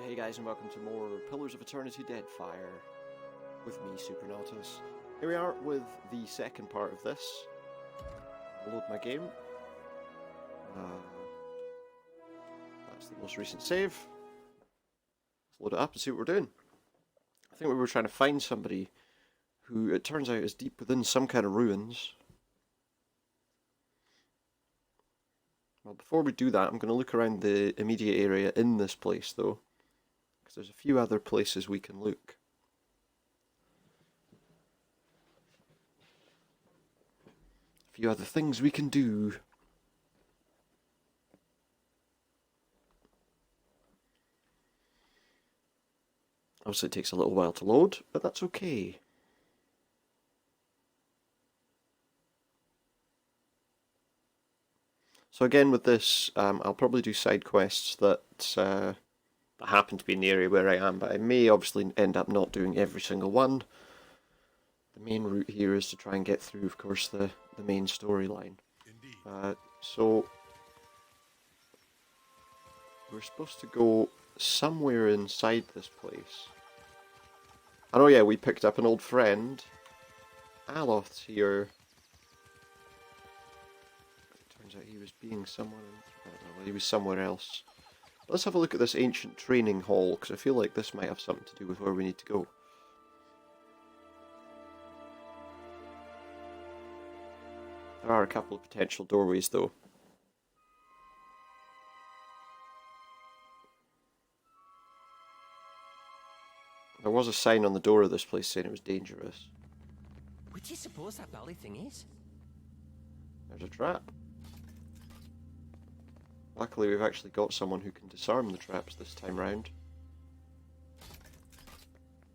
Hey guys, and welcome to more Pillars of Eternity Deadfire with me, Supernautus. Here we are with the second part of this. I'll load my game. That's the most recent save. Let's load it up and see what we're doing. I think we were trying to find somebody who, it turns out, is deep within some kind of ruins. Well, before we do that, I'm going to look around the immediate area in this place, though. Because there's a few other places we can look. A few other things we can do. Obviously it takes a little while to load, but that's okay. So again with this, I'll probably do side quests that happen to be in the area where I am, but I may obviously end up not doing every single one. The main route here is to try and get through, of course, the main storyline. So we're supposed to go somewhere inside this place. Oh yeah, we picked up an old friend. Aloth's here. Turns out he was being someone. I don't know, he was somewhere else. Let's have a look at this ancient training hall, because I feel like this might have something to do with where we need to go. There are a couple of potential doorways, though. There was a sign on the door of this place saying it was dangerous. What do you suppose that bloody thing is? There's a trap. Luckily we've actually got someone who can disarm the traps this time round.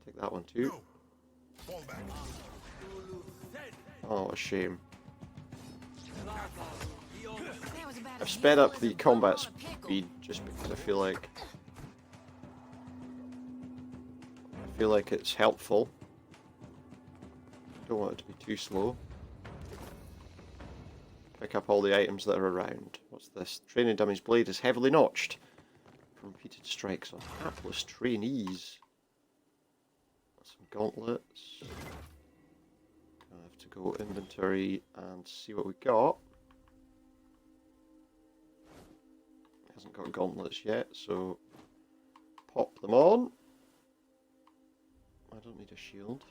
Take that one too. Oh, what a shame. I've sped up the combat speed just because I feel like it's helpful. Don't want it to be too slow. Pick up all the items that are around. What's this? Training dummy's blade is heavily notched from repeated strikes on hapless trainees. Some gauntlets. I have to go inventory and see what we got. Hasn't got gauntlets yet, so pop them on. I don't need a shield.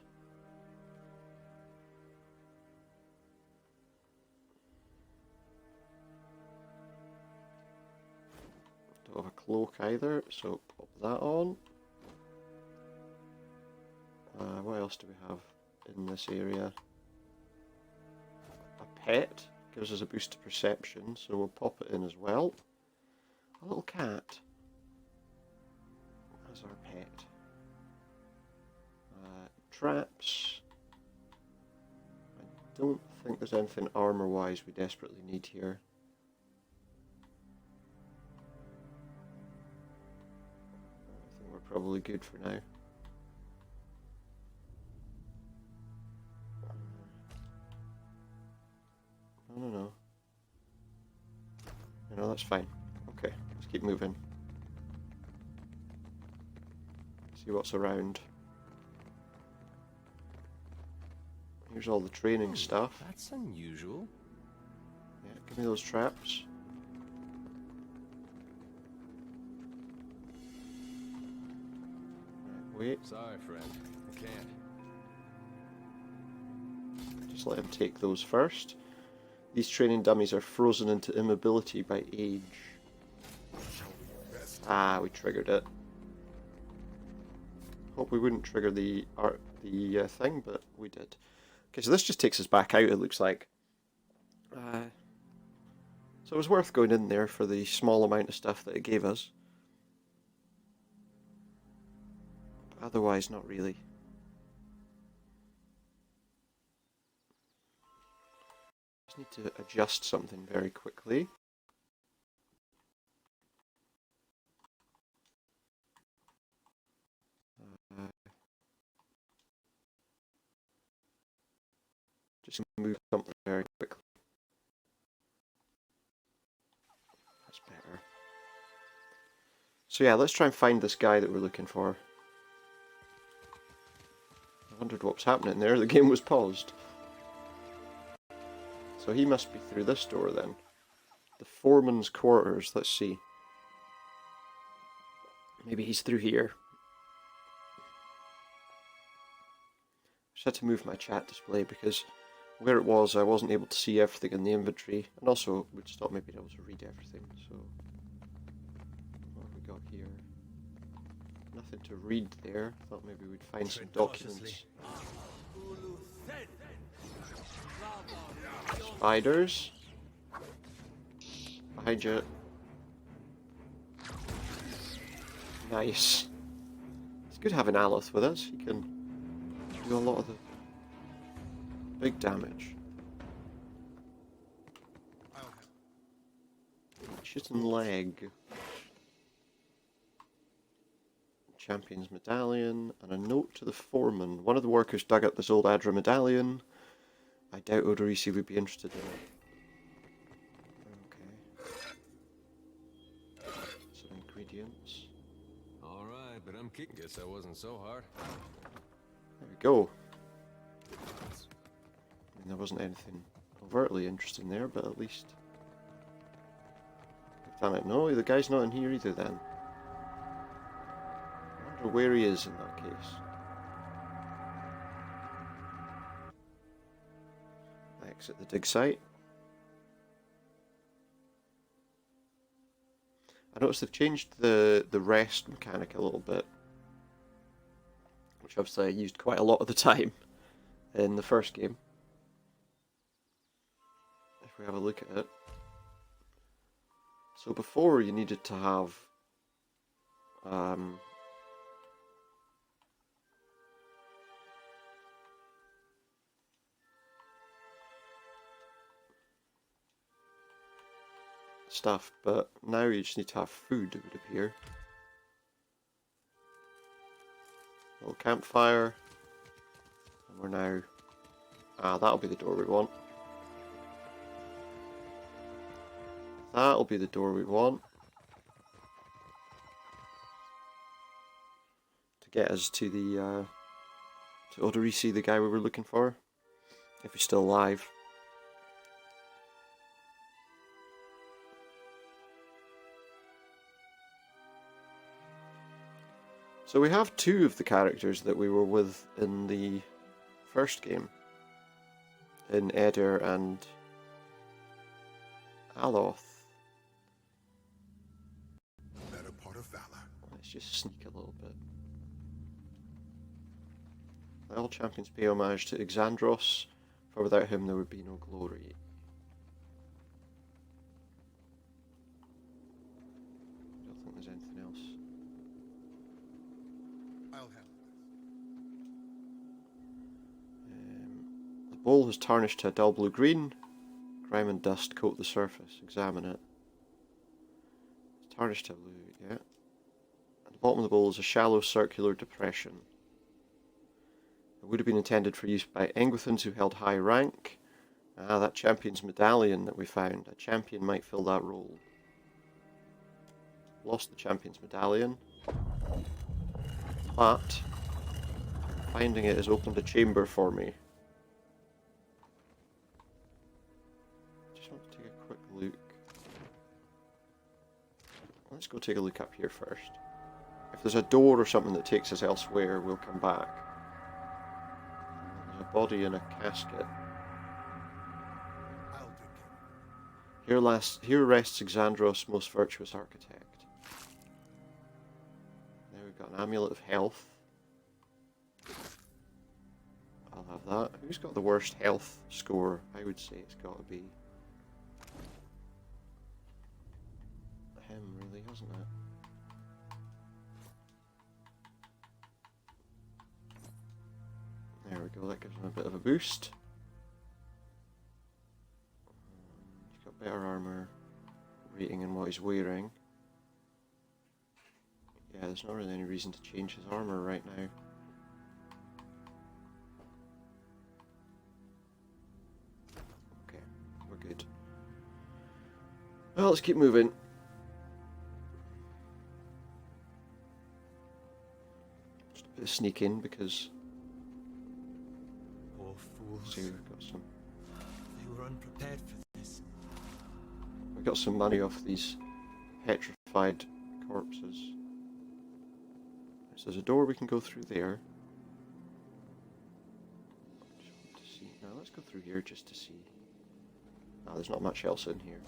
Don't have a cloak either, so pop that on. What else do we have in this area? A pet gives us a boost to perception, so we'll pop it in as well. A little cat as our pet. Traps. I don't think there's anything armor-wise we desperately need here. I think we're probably good for now. No. No, that's fine. Okay, let's keep moving. See what's around. Here's all the training stuff. That's unusual. Yeah, give me those traps. Right, wait. Sorry, friend. I can't. Just let him take those first. These training dummies are frozen into immobility by age. Ah, we triggered it. Hope we wouldn't trigger the thing, but we did. Okay, so this just takes us back out, it looks like. So it was worth going in there for the small amount of stuff that it gave us. But otherwise, not really. Just need to adjust something very quickly. Just move something very quickly. So yeah, let's try and find this guy that we're looking for. I wondered what was happening there. The game was paused. So he must be through this door then. The foreman's quarters. Let's see. Maybe he's through here. Just had to move my chat display because where it was I wasn't able to see everything in the inventory, and also we just thought maybe I was able to read everything. So what have we got here? Nothing to read there. Thought maybe we'd find some documents. Spiders. Behind you. Nice. It's good having Aleph with us. He can do a lot of the big damage. Shooting leg. Champion's medallion and a note to the foreman. One of the workers dug up this old Adra medallion. I doubt Odorisi would be interested in it. Okay. Some ingredients. Alright, but I'm kicking. Guess that wasn't so hard. There we go. I mean, there wasn't anything overtly interesting there, but at least we've done it. No, the guy's not in here either then. I wonder where he is in that case. Exit the dig site. I noticed they've changed the rest mechanic a little bit, which obviously I used quite a lot of the time in the first game. If we have a look at it. So before you needed to have stuff, but now you just need to have food, it would appear. A little campfire. And we're now... that'll be the door we want. That'll be the door we want. To get us to the, to Odorisi, the guy we were looking for. If he's still alive. So we have two of the characters that we were with in the first game. In Eder and Aloth. Better part of valor. Let's just sneak a little bit. All champions pay homage to Exandros, for without him there would be no glory. I don't think there's anything else. I'll handle The bowl has tarnished to a dull blue-green. Grime and dust coat the surface. Examine it. It's tarnished to blue, yeah. At the bottom of the bowl is a shallow circular depression. It would have been intended for use by Engwithans who held high rank. That champion's medallion that we found. A champion might fill that role. Lost the champion's medallion. But finding it has opened a chamber for me. Just want to take a quick look. Let's go take a look up here first. If there's a door or something that takes us elsewhere, we'll come back. There's a body in a casket. I'll take care. Here rests Exandros' most virtuous architect. Now we've got an amulet of health. I'll have that. Who's got the worst health score? I would say it's got to be him, really, hasn't it? There we go, that gives him a bit of a boost. He's got better armor rating in what he's wearing. Yeah, there's not really any reason to change his armor right now. Okay, we're good. Well, let's keep moving. bit of sneaking because Poor fools. see we've got some They were unprepared for this. money off these petrified corpses. So there's a door we can go through there. Just want to see. Now let's go through here just to see. Ah, there's not much else in here.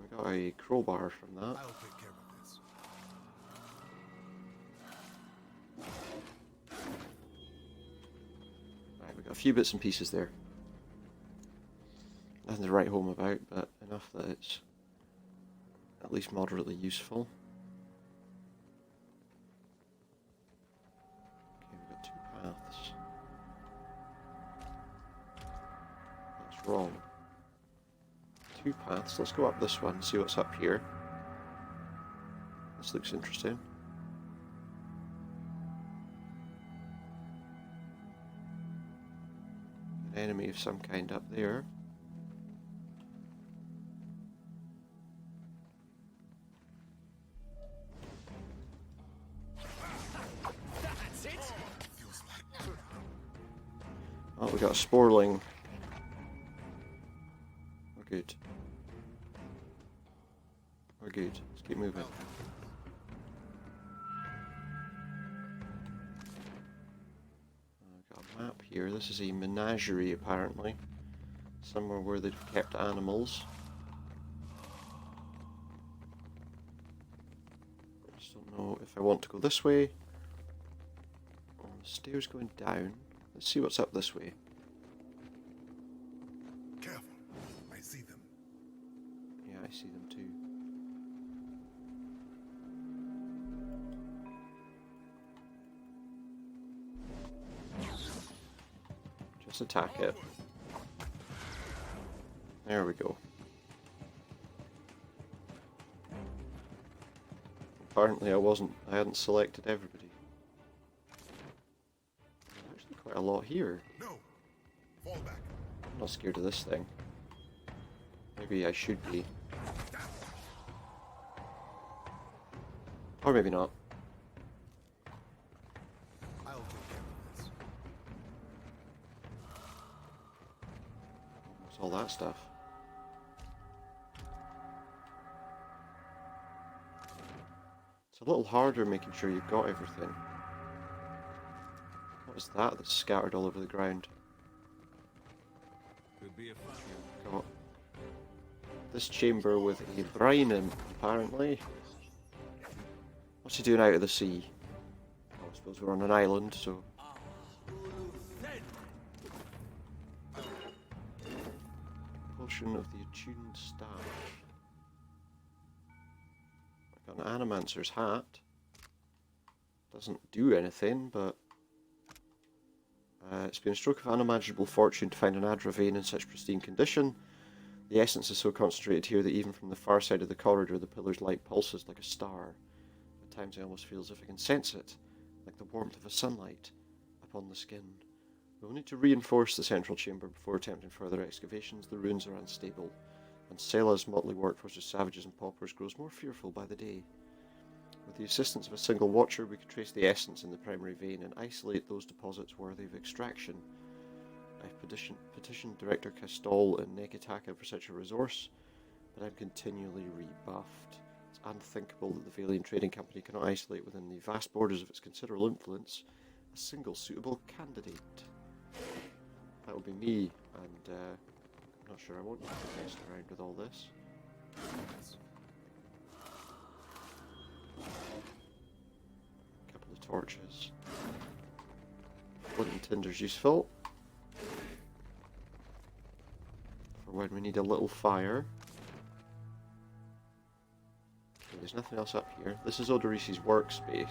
We got a crowbar from that. I'll take care of this. Right, we got a few bits and pieces there. Nothing to write home about, but enough that it's at least moderately useful. Okay, we've got 2 paths. That's wrong. 2 paths. Let's go up this one and see what's up here. This looks interesting. An enemy of some kind up there. Oh, we got a sporling. We're good. We're good. Let's keep moving. I've got a map here. This is a menagerie, apparently. Somewhere where they've kept animals. I just don't know if I want to go this way. Oh, the stairs going down. Let's see what's up this way. Careful. I see them. Yeah, I see them too. Just attack it. There we go. Apparently I hadn't selected everybody. There's actually quite a lot here. No. Fall back. I'm not scared of this thing. Maybe I should be. Or maybe not. I'll take care of this. What's all that stuff? It's a little harder making sure you've got everything. What is that that's scattered all over the ground? Could be a fire. Got this chamber with a brine in, apparently. What's he doing out of the sea? Oh, I suppose we're on an island, so... Potion of the attuned staff. I've got an animancer's hat. Doesn't do anything, but... it's been a stroke of unimaginable fortune to find an Adra vein in such pristine condition. The essence is so concentrated here that even from the far side of the corridor the pillar's light pulses like a star. At times I almost feel as if I can sense it, like the warmth of a sunlight upon the skin. We will need to reinforce the central chamber before attempting further excavations. The ruins are unstable, and Sela's motley workforce of savages and paupers grows more fearful by the day. With the assistance of a single watcher, we could trace the essence in the primary vein and isolate those deposits worthy of extraction. I've petitioned Director Castol and Nekitaka for such a resource, but I'm continually rebuffed. It's unthinkable that the Valian Trading Company cannot isolate within the vast borders of its considerable influence a single suitable candidate. That would be me, and I'm not sure I want you to mess around with all this. Couple of torches. Flint and tinder's useful for when we need a little fire. Okay, there's nothing else up here. This is Odorisi's workspace,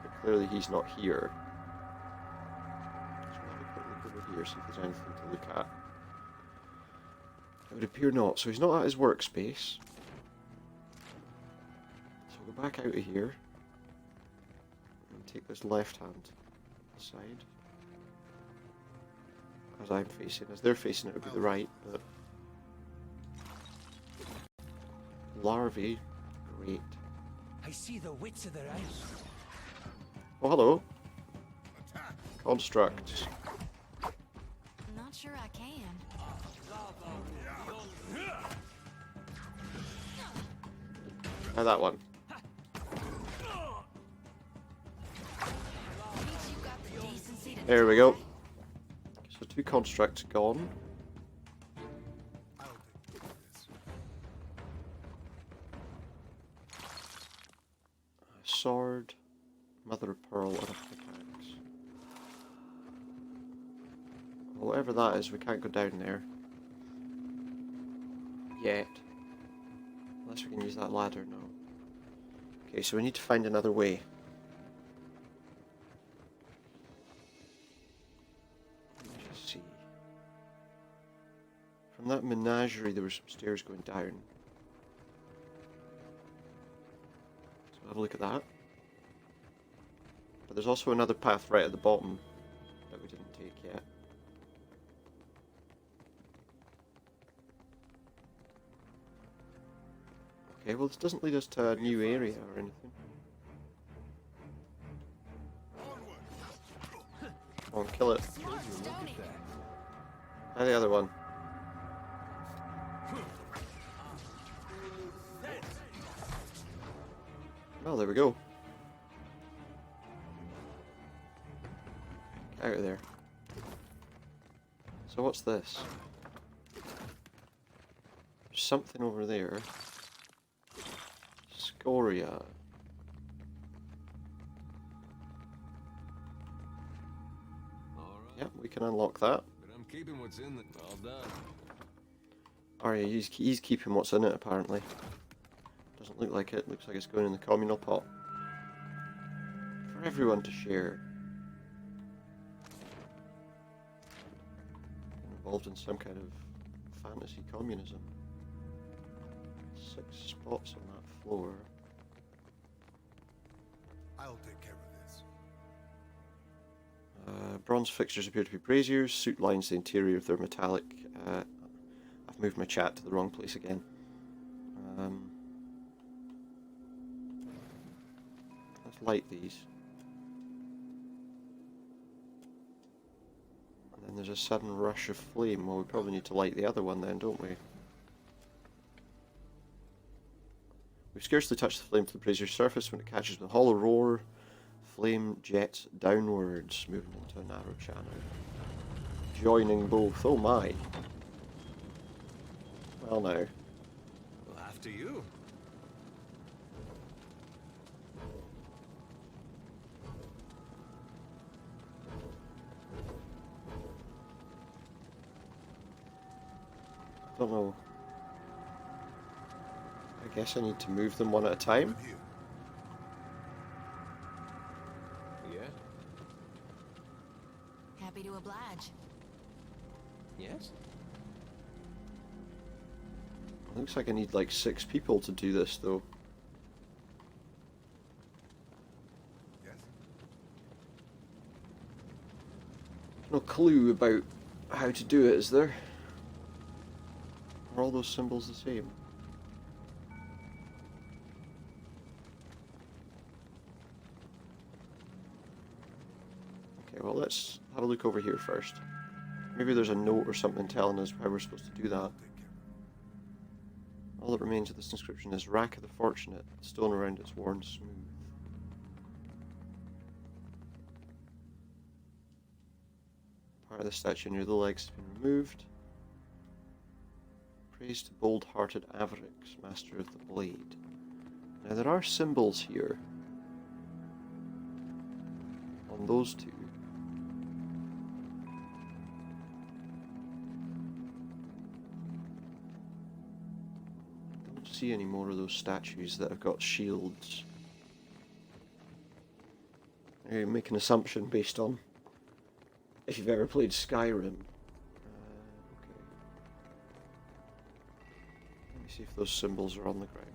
but clearly he's not here. So we'll have a quick look over here, see if there's anything to look at. It would appear not, so he's not at his workspace. So we'll go back out of here and take this left hand side. As I'm facing, as they're facing it would be the right, but larvae, great. I see the wits of their eyes. Oh, hello. Attack! Construct. Not sure I can. Now that one. At least you got the decency to There we go. try. So 2 constructs gone. I'll take care of this. A sword, mother of pearl, and a pickaxe. Whatever that is, we can't go down there. Yet. Unless we can use that ladder now. Okay, so we need to find another way. Let's just see. From that menagerie there were some stairs going down. So have a look at that. But there's also another path right at the bottom that we didn't take yet. Okay, well this doesn't lead us to a new area or anything. Onward! Come on, kill it. Smart, Stony. And the other one. Well, there we go. Get out of there. So what's this? There's something over there. Scoria. Alright, Yep, we can unlock that. but I'm keeping what's in it. All done. Oh yeah, he's keeping what's in it apparently. Doesn't look like it. Looks like it's going in the communal pot. For everyone to share. Involved in some kind of fantasy communism. 6 spots on that floor. I'll take care of this. Bronze fixtures appear to be braziers. Suit lines the interior of their metallic. I've moved my chat to the wrong place again. Let's light these. And then there's a sudden rush of flame. Well, we probably need to light the other one then, don't we? We scarcely touch the flame to the brazier's surface when it catches with a hollow roar. Flame jets downwards, moving into a narrow channel. Joining both. Oh my. Well now. Well, after you. I don't know. I guess I need to move them one at a time. I'm here. Yeah? Happy to oblige. Yes? Looks like I need like 6 people to do this though. Yes? No clue about how to do it, is there? Are all those symbols the same? Okay, well let's have a look over here first. Maybe there's a note or something telling us how we're supposed to do that. I'll take care of All that remains of this inscription is Rack of the Fortunate, the stone around it's worn smooth. Part of the statue near the legs has been removed. Praise to bold-hearted Avarix, master of the blade. Now there are symbols here. On those two. Don't see any more of those statues that have got shields. I make an assumption based on if you've ever played Skyrim. Okay. Let me see if those symbols are on the ground.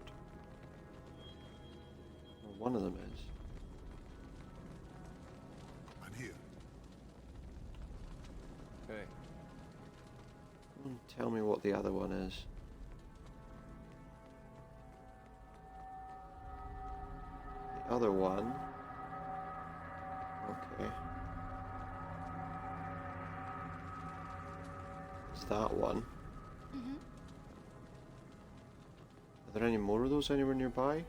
Well, one of them is. I'm here. Hey. Tell me what the other one is. other one. Okay. Is that one? Mm-hmm. Are there any more of those anywhere nearby?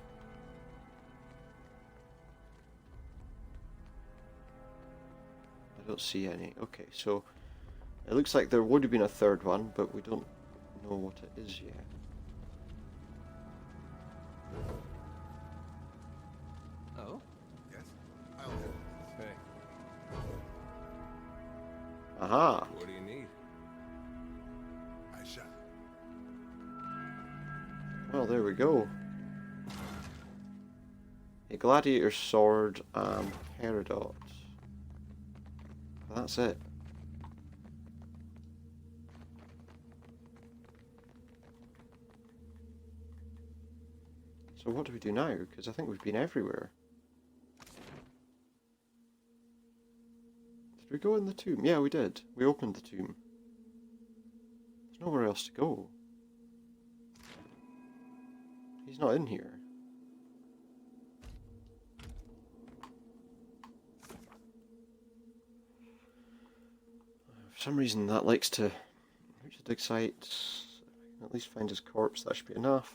I don't see any. Okay, so it looks like there would have been a third one, but we don't know what it is yet. Oh? Yes? I'll do Hey, Aha! what do you need? I shall. Well, there we go. A gladiator sword and peridot. That's it. So what do we do now? Because I think we've been everywhere. Did we go in the tomb? Yeah, we did. We opened the tomb. There's nowhere else to go. He's not in here. For some reason that likes to reach the dig site. At least find his corpse, that should be enough.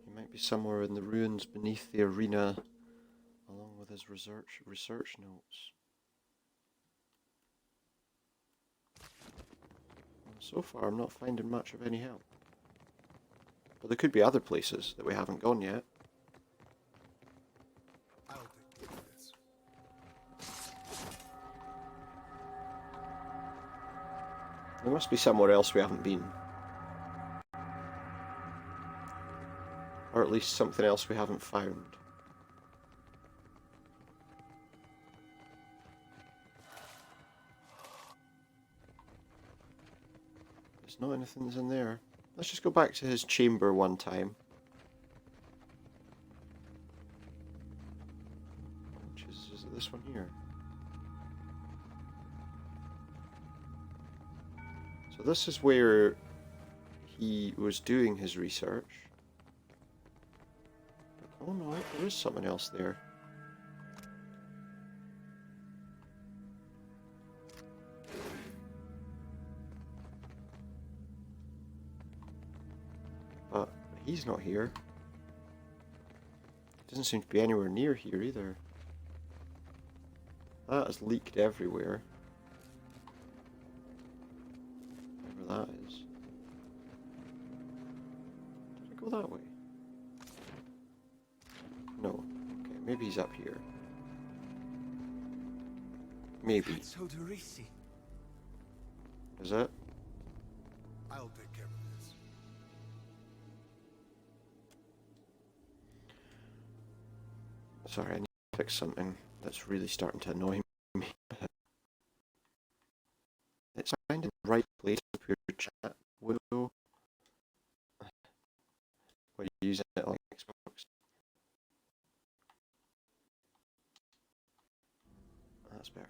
He might be somewhere in the ruins beneath the arena, along with his research notes. So far I'm not finding much of any help. But there could be other places that we haven't gone yet. I'll take care of this. There must be somewhere else we haven't been. Or at least something else we haven't found. There's not anything that's in there. Let's just go back to his chamber one time. Which is it this one here? So this is where he was doing his research. Oh no, there is something else there. But he's not here. Doesn't seem to be anywhere near here either. That has leaked everywhere. Whatever that is. Did I go that way? No. Okay, maybe he's up here. Maybe. That's Odorisi. Is it? I'll take care of this. Sorry, I need to fix something that's really starting to annoy me. It's finding the right place to put your chat window when you use it on Xbox. That's better.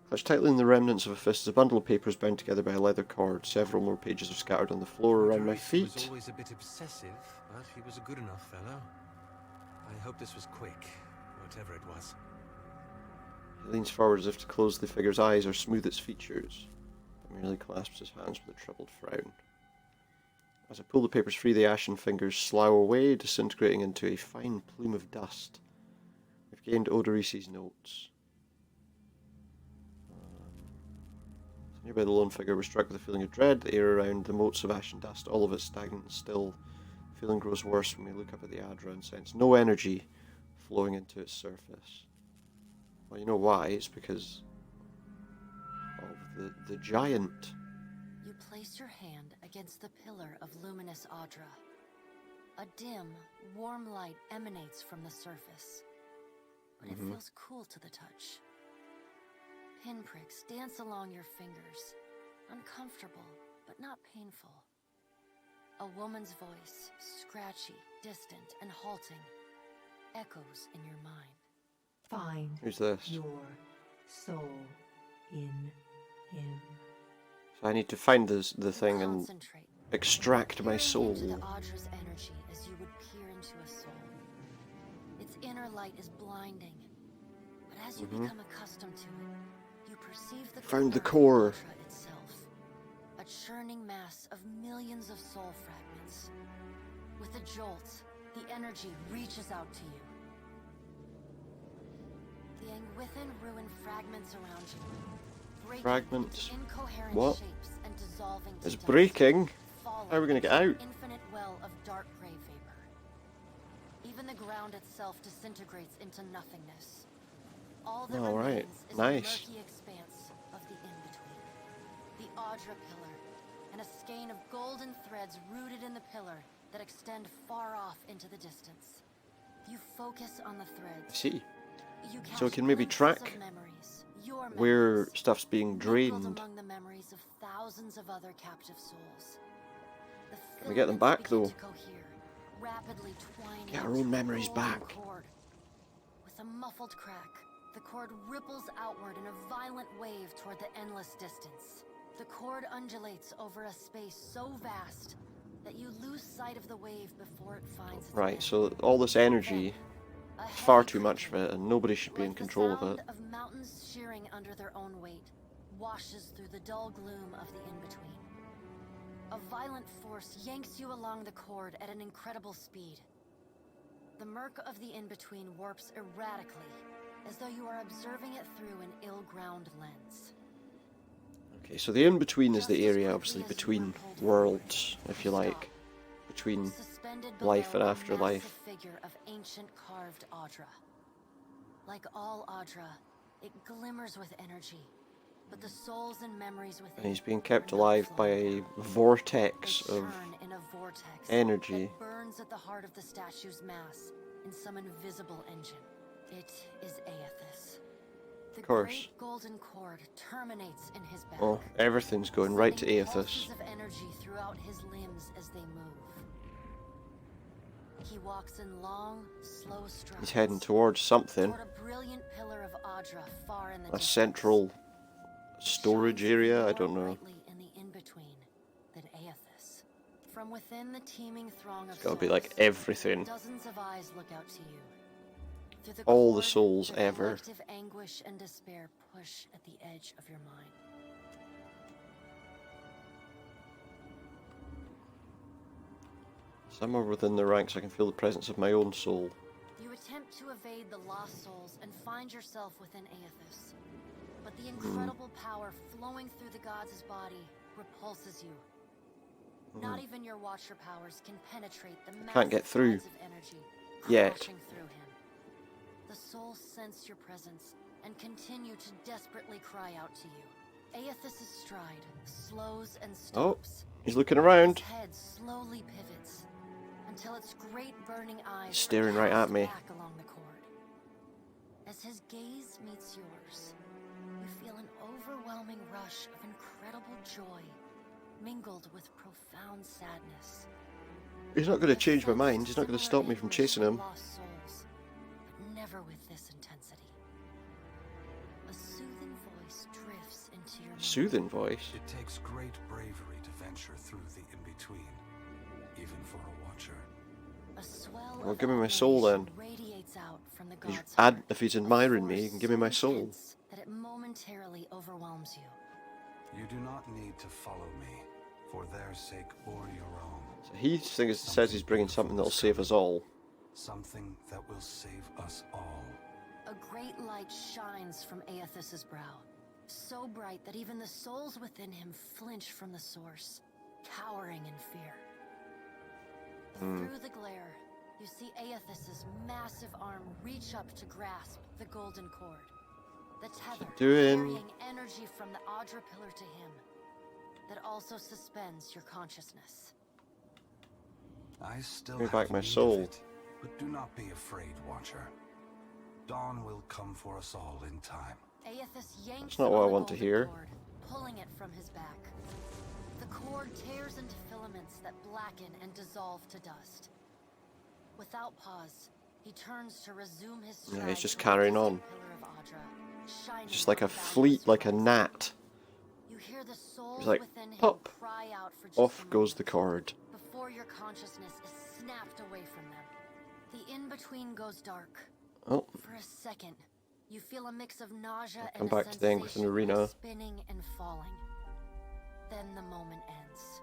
Clutched tightly in the remnants of a fist is a bundle of papers bound together by a leather cord. Several more pages are scattered on the floor around my Odorisi was feet. always a bit obsessive, but he was a good enough fellow. I hope this was quick, whatever it was. He leans forward as if to close the figure's eyes or smooth its features, but merely clasps his hands with a troubled frown. As I pull the papers free, the ashen fingers slough away, disintegrating into a fine plume of dust. We've gained Odorisi's notes. Nearby the lone figure, we're struck with a feeling of dread. The air around the motes of ashen dust, all of it stagnant and still. The feeling grows worse when we look up at the Adra and sense no energy flowing into its surface. Well, you know why? It's because of the giant. You place your hand against the pillar of luminous Audra. A dim, warm light emanates from the surface, but it feels cool to the touch. Pinpricks dance along your fingers, uncomfortable but not painful. A woman's voice, scratchy, distant, and halting, echoes in your mind. Find Who's this? your soul in him. So I need to find the thing and Concentrate, extract my peering soul. into the Audra's energy as you would peer into a soul. Its inner light is blinding. But as you become accustomed to it, you perceive the Found the core of core. Ultra itself. A churning mass of millions of soul fragments. With a jolt, the energy reaches out to you. Within ruined fragments around you. Breaking Fragments. into incoherent What? shapes and dissolving to It's dust, breaking. falling How are we gonna get into an out? infinite well of dark gray vapor. Even the ground itself disintegrates into nothingness. All that All right. remains is Nice. the murky expanse of the in-between. The Audra pillar, and a skein of golden threads rooted in the pillar that extend far off into the distance. You focus on the I threads. see. You So we catch can maybe glimpses track of memories, your where memories, stuff's being mingled drained. among the memories of thousands of other captive souls. The Can we get them filaments back, begin though? to cohere, rapidly twining Get our into own a memories golden back. cord. With a muffled crack, the cord ripples outward in a violent wave toward the endless distance. The cord undulates over a space so vast that you lose sight of the wave before it finds its Right, end. so all this energy, A it's far heavy too much of creaking, it, and nobody should be in like control the of sound it. of mountains shearing under their own weight, washes through the dull gloom of the in-between. A violent force yanks you along the cord at an incredible speed. The murk of the in-between warps erratically, as though you are observing it through an ill-ground lens. Okay, so the in-between is Just the as area, quickly obviously, as you between were pulled worlds, forward, if you stop. like. Between Suspended life below and a afterlife. massive figure of ancient carved Audra. Like all Audra, it glimmers with energy, but the souls and memories within And he's being it kept are not alive by flowing a down. They vortex of churn in a vortex energy. that burns at the heart of the statue's mass in some invisible engine. It is Aethys. The course. great golden cord terminates in his back. Oh, everything's going right to sending Aethys. pulses of energy throughout his limbs as they move. He walks in long, slow strides. He's heading towards something. Toward a brilliant pillar of Audra far in the A distance. central storage Shines area? more I don't know. brightly in the in-between than Aethys. From within the teeming throng of It's gotta be like souls, everything. dozens of eyes look out to you. Through the All the cord, souls their ever. collective anguish and despair push at the edge of your mind. Somewhere within the ranks I can feel the presence of my own soul. You attempt to evade the lost souls and find yourself within Aethys. But the incredible power flowing through the god's body repulses you. Not even your Watcher powers can penetrate the massive can't get through tides of energy yet. crashing through him. The souls sense your presence and continue to desperately cry out to you. Aethys' stride slows and stops. He's looking around. His head slowly pivots until its great burning eyes Staring are right at cast me. back along the cord. As his gaze meets yours, you feel an overwhelming rush of incredible joy, mingled with profound sadness. He's not going to The change my sense mind. of He's not going to similar stop me from anguish chasing for him. lost souls, but never with this intensity. A soothing voice drifts into your mind. Soothing voice. It takes great bravery to venture through the in-between, even for a watcher. A swell Well, of give me my soul admiration then. radiates out from the He's god's heart. if he's A admiring me, he force can give me so my soul. intense that it momentarily overwhelms you. You do not need to follow me, for their sake or your own. So he says he's bringing something that'll save us all. Something that will save us all. A great light shines from Aethys' brow, so bright that even the souls within him flinch from the source, cowering in fear. Through the glare, you see Aethys' massive arm reach up to grasp the golden cord. The tether doing? carrying energy from the Audra pillar to him, that also suspends your consciousness. I still Give me have back my need soul. of it, but do not be afraid, Watcher. Dawn will come for us all in time. Aethys yanks That's not what on I the want to golden hear. cord, pulling it from his back. The cord tears into filaments that blacken and dissolve to dust. Without pause, he turns to resume his stride. Yeah, he's just toward the carrying distant on. pillar of Audra, shining Just like a with fleet, boundless like a bright. gnat. You hear the souls like, within him pop. cry out for just Off a goes the moment, cord. before your consciousness is snapped away from them. The in-between goes dark, Oh, For a second, you feel a mix of nausea come and back a to the Engliston sensation arena. of spinning and falling. Then the moment ends.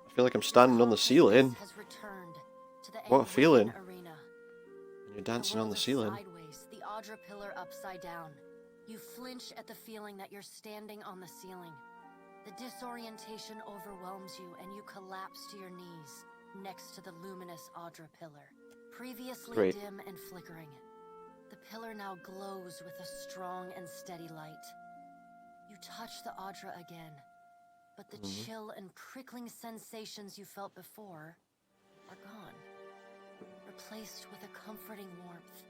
I feel like I'm standing on the ceiling. Has returned to the What a feeling. arena. And you're dancing on the world is ceiling. Sideways, the Audra pillar upside down. You flinch at the feeling that you're standing on the ceiling. The disorientation overwhelms you and you collapse to your knees next to the luminous Audra pillar. Previously Great. dim and flickering, the pillar now glows with a strong and steady light. You touch the Audra again, but the chill and prickling sensations you felt before are gone, replaced with a comforting warmth,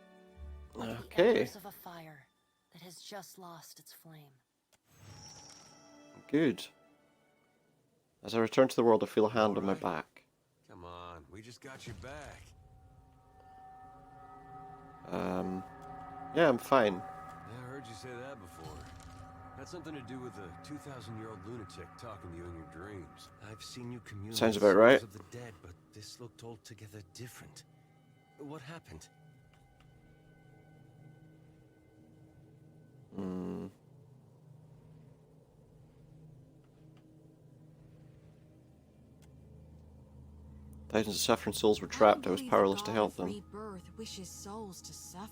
like the Okay. embers of a fire that has just lost its flame. Good. As I return to the world, I feel a hand on my Alright. back. Come on, we just got you back. Yeah, I'm fine. Yeah, I heard you say that before. Had something to do with a 2,000-year-old lunatic talking to you in your dreams. I've seen you commune Sounds with about right. souls of the dead, but this looked altogether different. What happened? Thousands of suffering souls were trapped. I was powerless to help them. Rebirth wishes souls to suffer.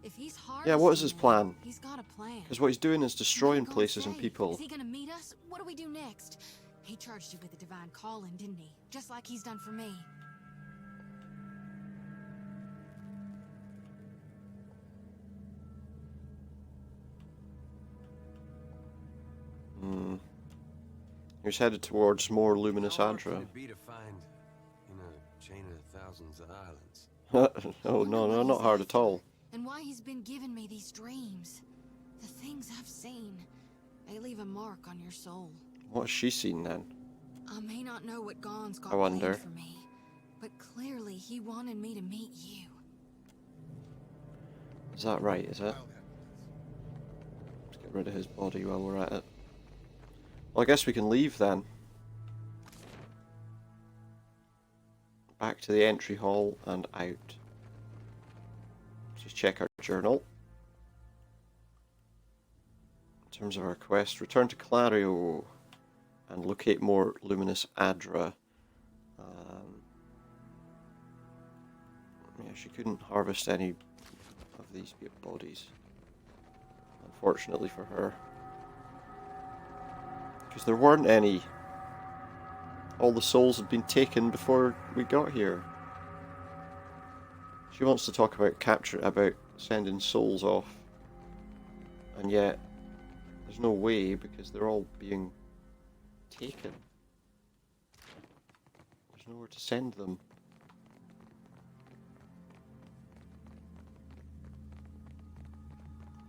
If he's Yeah, what is harvesting his them, plan? He's got a plan. Because what he's doing is destroying What you gonna places and say? people. Is he gonna meet us? What do we do next? He charged you with a divine calling, didn't he? Just like he's done for me. He was headed towards more luminous How hard could Adra. it be to find in a chain of thousands of islands? Oh, Wonder no, what no, not he's hard at after, all. And why he's been giving me these dreams. The things I've seen, they leave a mark on your soul. What has she seen then? I may not know what Gon's got I wonder. planned for me, but clearly he wanted me to meet you. Is that right, is it? Let's get rid of his body while we're at it. Well, I guess we can leave then. Back to the entry hall and out. Let's just check our journal. In terms of our quest, return to Clario and locate more luminous Adra. Yeah, she couldn't harvest any of these bodies, unfortunately for her. Because there weren't any. All the souls had been taken before we got here. She wants to talk about sending souls off, and yet there's no way because they're all being taken. There's nowhere to send them.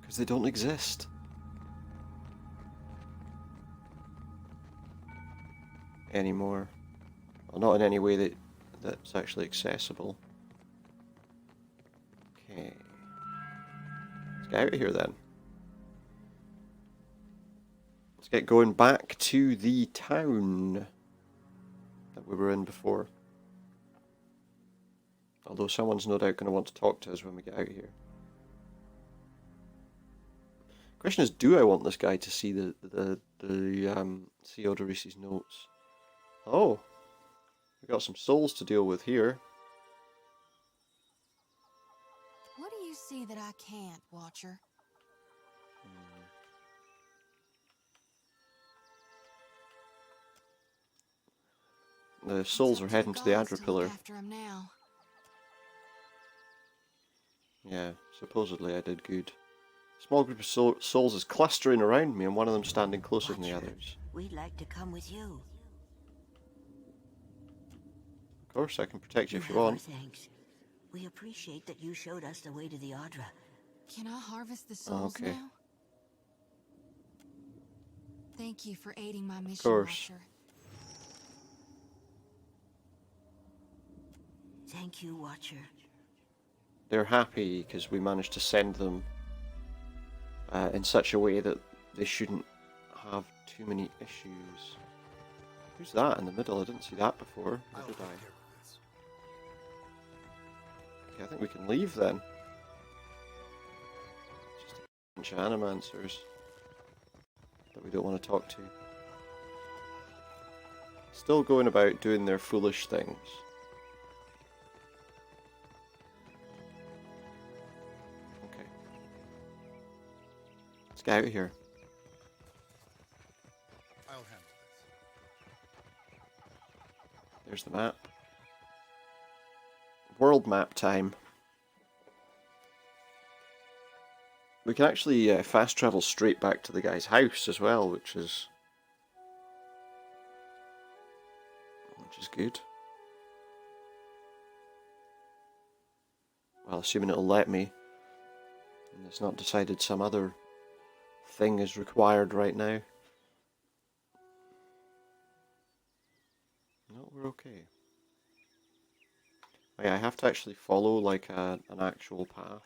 Because they don't exist. Anymore. Well, not in any way that's actually accessible. Okay. Let's get out of here then. Let's get going back to the town that we were in before. Although someone's no doubt going to want to talk to us when we get out of here. Question is, do I want this guy to see see Odorisi's notes? Oh, we got some souls to deal with here. What do you see that I can't, Watcher? The souls It's are up heading to the gods Adra look pillar. after him now. Yeah, supposedly I did good. A small group of souls is clustering around me, and one of them standing closer than the Watcher, others. we'd like to come with you. Of course, I can protect you if you have our want. thanks. We appreciate that you showed us the way to the Audra. Can I harvest the souls Okay. now? Thank you for aiding my mission, course. Watcher. Thank you, Watcher. They're happy because we managed to send them in such a way that they shouldn't have too many issues. Who's that in the middle? I didn't see that before. Or did I? Okay, I think we can leave then. bunch of animancers that we don't want to talk to. Still going about doing their foolish things. Okay. Let's get out of here. I'll handle this. There's the map. World map time. We can actually fast travel straight back to the guy's house as well, which is good. Well, assuming it'll let me, and it's not decided some other thing is required right now. No, we're okay. Oh yeah, I have to actually follow like an actual path.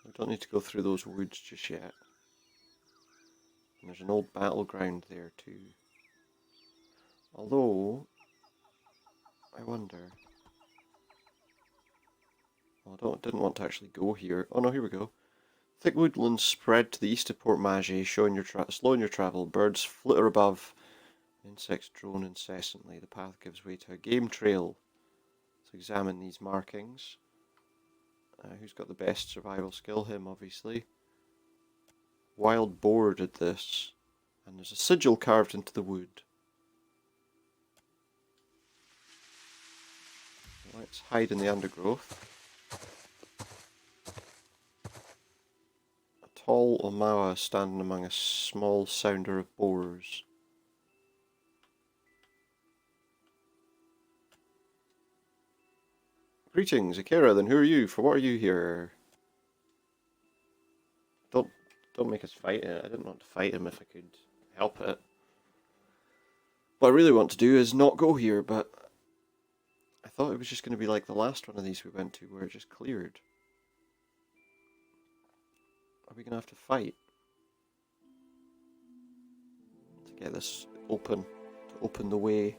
We don't need to go through those woods just yet. And there's an old battleground there too. Although, I wonder. Well, didn't want to actually go here. Oh no, here we go. Thick woodlands spread to the east of Port Magé, slowing your travel. Birds flitter above. Insects drone incessantly. The path gives way to a game trail. Let's examine these markings. Who's got the best survival skill? Him, obviously. Wild boar did this. And there's a sigil carved into the wood. Let's hide in the undergrowth. A tall Omawa standing among a small sounder of boars. Greetings, Akira, then who are you? For what are you here? Don't make us fight it. I didn't want to fight him if I could help it. What I really want to do is not go here, but I thought it was just going to be like the last one of these we went to, where it just cleared. Are we going to have to fight? To get this open, to open the way.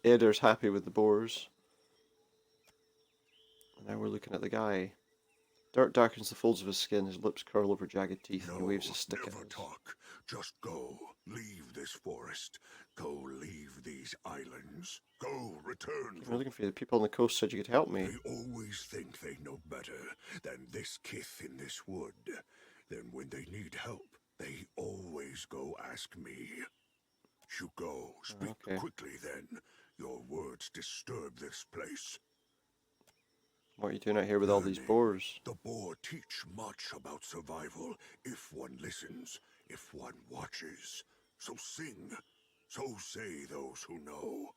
Eder's happy with the boars. And now we're looking at the guy. Dirt darkens the folds of his skin, his lips curl over jagged teeth, and he waves a stick at us. Never talk. Just go. Leave this forest. Go leave these islands. Go return. I'm looking for you. The people on the coast said you could help me. They always think they know better than this kith in this wood. Then when they need help, they always go ask me. You go. Speak quickly then. Your words disturb this place. What are you doing out here with all these boars? The boar teach much about survival if one listens, if one watches. So sing. So say those who know.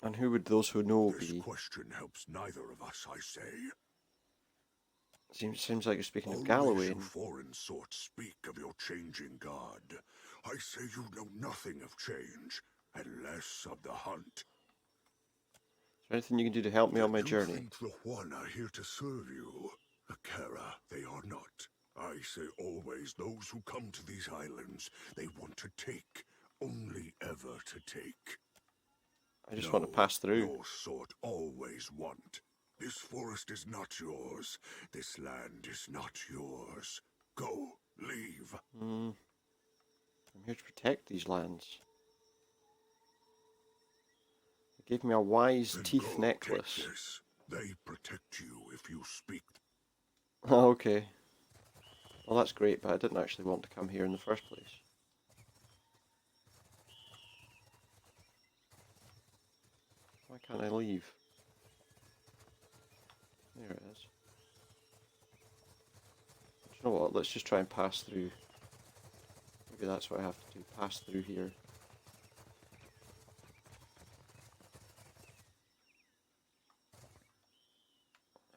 And who would those who know be? This question helps neither of us, I say. Seems like you're speaking of Always Galloway. you foreign sorts speak of your changing god. I say you know nothing of change, and less of the hunt. Is there anything you can do to help me on my journey? You think the one are here to serve you? Akira, they are not. I say always those who come to these islands, they want to take, only ever to take. I just want to pass through. Your sort always want. This forest is not yours. This land is not yours. Go, leave. I'm here to protect these lands. They gave me a wise Then teeth go necklace. take this. They protect you if you speak. Oh, okay. Well, that's great, but I didn't actually want to come here in the first place. Why can't I leave? There it is. Do you know what? Let's just try and pass through. Maybe that's what I have to do. Pass through here.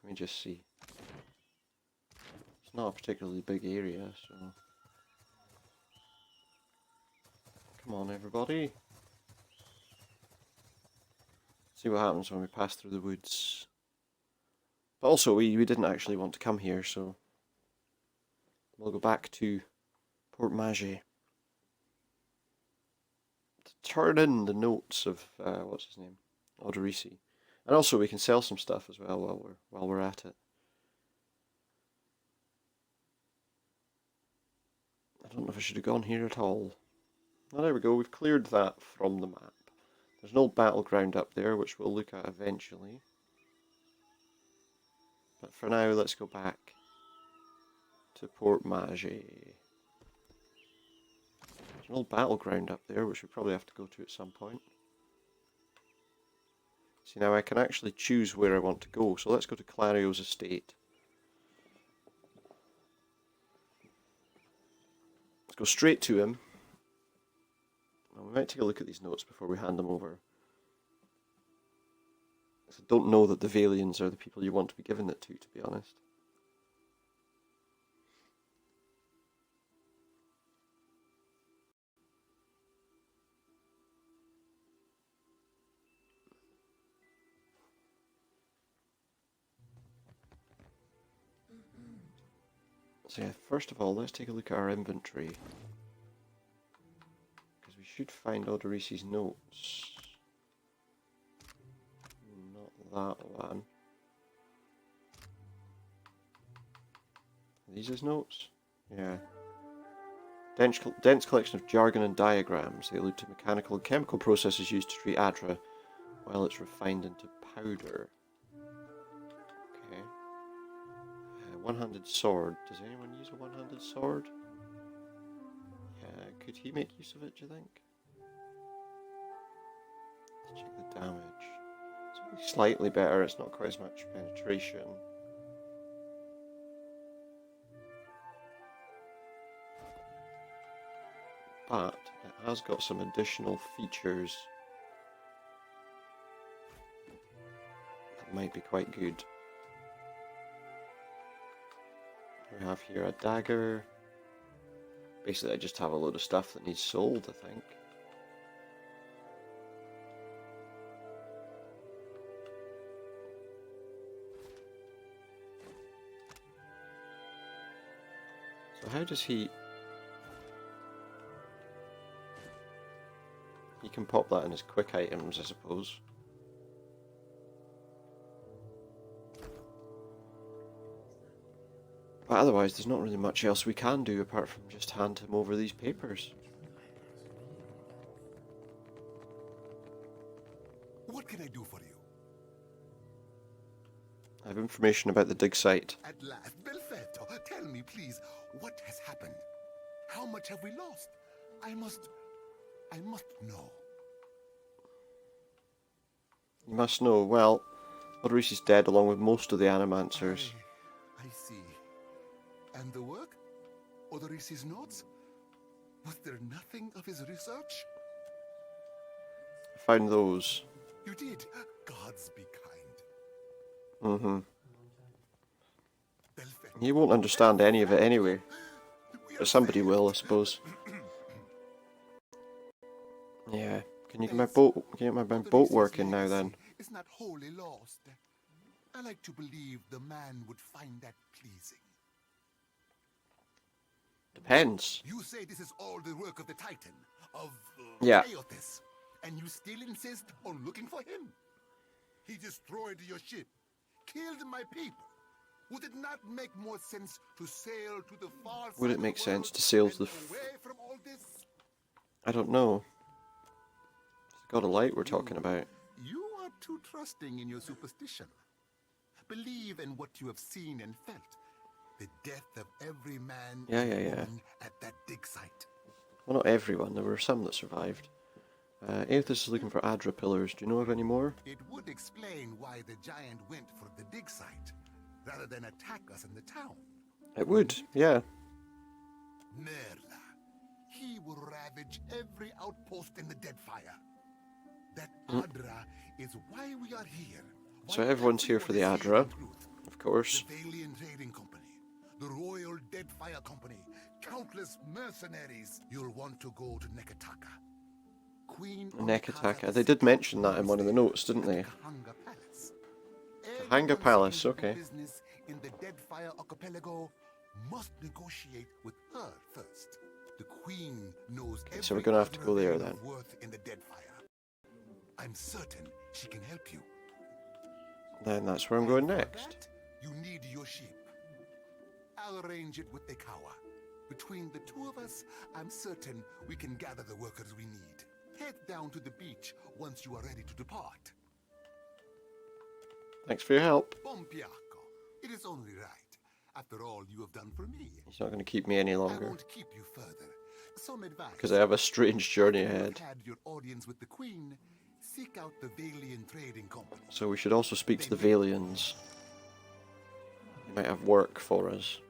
Let me just see. It's not a particularly big area, so... Come on, everybody. See what happens when we pass through the woods. But also, we didn't actually want to come here, so... We'll go back to Port Magé. turn in the notes of what's his name, Odorisi, and also we can sell some stuff as well while we're at it. I don't know if I should have gone here at all. Oh, there we go. We've cleared that from the map. There's an old battleground up there, which we'll look at eventually. But for now, let's go back to Port Mage. There's an old battleground up there, which we probably have to go to at some point. See, now I can actually choose where I want to go. So let's go to Clario's estate. Let's go straight to him. Well, we might take a look at these notes before we hand them over. I don't know that the Valians are the people you want to be giving it to be honest. So yeah, first of all, let's take a look at our inventory. Because we should find Odorisi's notes. Not that one. Are these his notes? Yeah. Dense collection of jargon and diagrams. They allude to mechanical and chemical processes used to treat Adra while it's refined into powder. Okay. One-handed sword. Does anyone use a one-handed sword? Yeah, could he make use of it, do you think? Let's check the damage. It's only slightly better, it's not quite as much penetration. But it has got some additional features that might be quite good. We have here a dagger. Basically I just have a load of stuff that needs sold, I think. So how does he... He can pop that in his quick items, I suppose. But otherwise, there's not really much else we can do apart from just hand him over these papers. What can I do for you? I have information about the dig site. At last, Belfetto, tell me, please, what has happened? How much have we lost? I must know. You must know. Well, Odorisi's dead along with most of the animancers. I see. And the work? Odorisi's notes? Was there nothing of his research? I found those. You did? Gods be kind. Mm-hmm. He won't understand any of it anyway. But somebody will, I suppose. Yeah. Can you get my boat working now then? It's not wholly lost. I like to believe the man would find that pleasing. Depends. You say this is all the work of the Titan, of yeah. Aeotis, and you still insist on looking for him? He destroyed your ship, killed my people. Would it not make more sense to sail to the far side? Would it make sense to sail to the away from all this? I don't know. It's got a light we're talking about. You are too trusting in your superstition. Believe in what you have seen and felt. The death of every man yeah. at that dig site. Well, not everyone. There were some that survived. Aethys is looking for Adra pillars. Do you know of any more? It would explain why the giant went for the dig site, rather than attack us in the town. It would, yeah. Merla. He will ravage every outpost in the Deadfire. That Adra is why we are here. So everyone's here for the Adra, of course. The Valiant Trading Company, the Royal Deadfire Company, countless mercenaries. You'll want to go to Nekataka. Nekataka. They did mention that in one of the notes, didn't they? Kahanga Palace, okay. Business in the Deadfire archipelago must negotiate with her first. The Queen knows Okay, so we're gonna have to go there then. worth in the Deadfire. I'm certain she can help you. Then that's where I'm going For next. that, you need your ship. I'll arrange it with the Kawa. Between the two of us, I'm certain we can gather the workers we need. Head down to the beach once you are ready to depart. Thanks for your help. Buon piacco. It is only right. After all you have done for me. He's not going to keep me any I longer. won't keep you further. Some advice. Because I have a strange journey After ahead. you've had your audience with the Queen, seek out the Valian Trading Company. So we should also speak to the Valians. They might have work for us.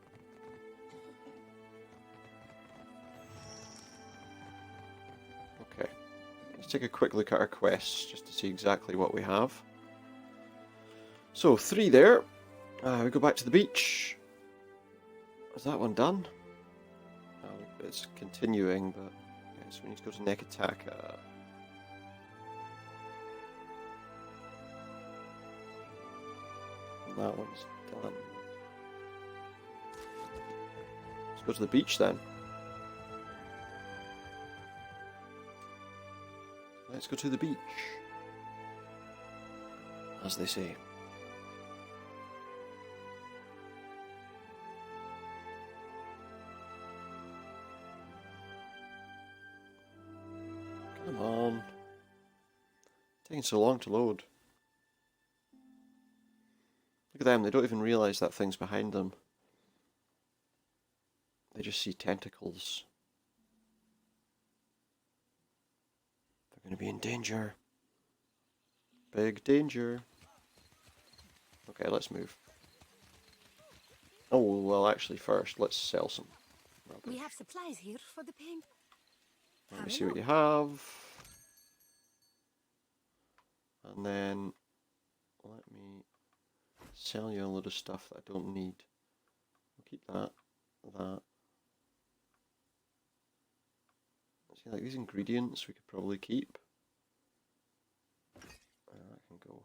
Okay. Let's take a quick look at our quests just to see exactly what we have. So, 3 there. We go back to the beach. Is that one done? It's continuing, but okay, so we need to go to Nekataka. And that one's done. Let's go to the beach then. Let's go to the beach, as they say. Come on. Taking so long to load. Look at them, they don't even realise that thing's behind them. They just see tentacles. They're going to be in danger. Big danger. Okay, let's move. Oh, well actually first, let's sell some rubbish. We have supplies here for the paint. Let me see what you have. And then let me sell you a load of stuff that I don't need. I'll keep that. See, like these ingredients we could probably keep. That can go.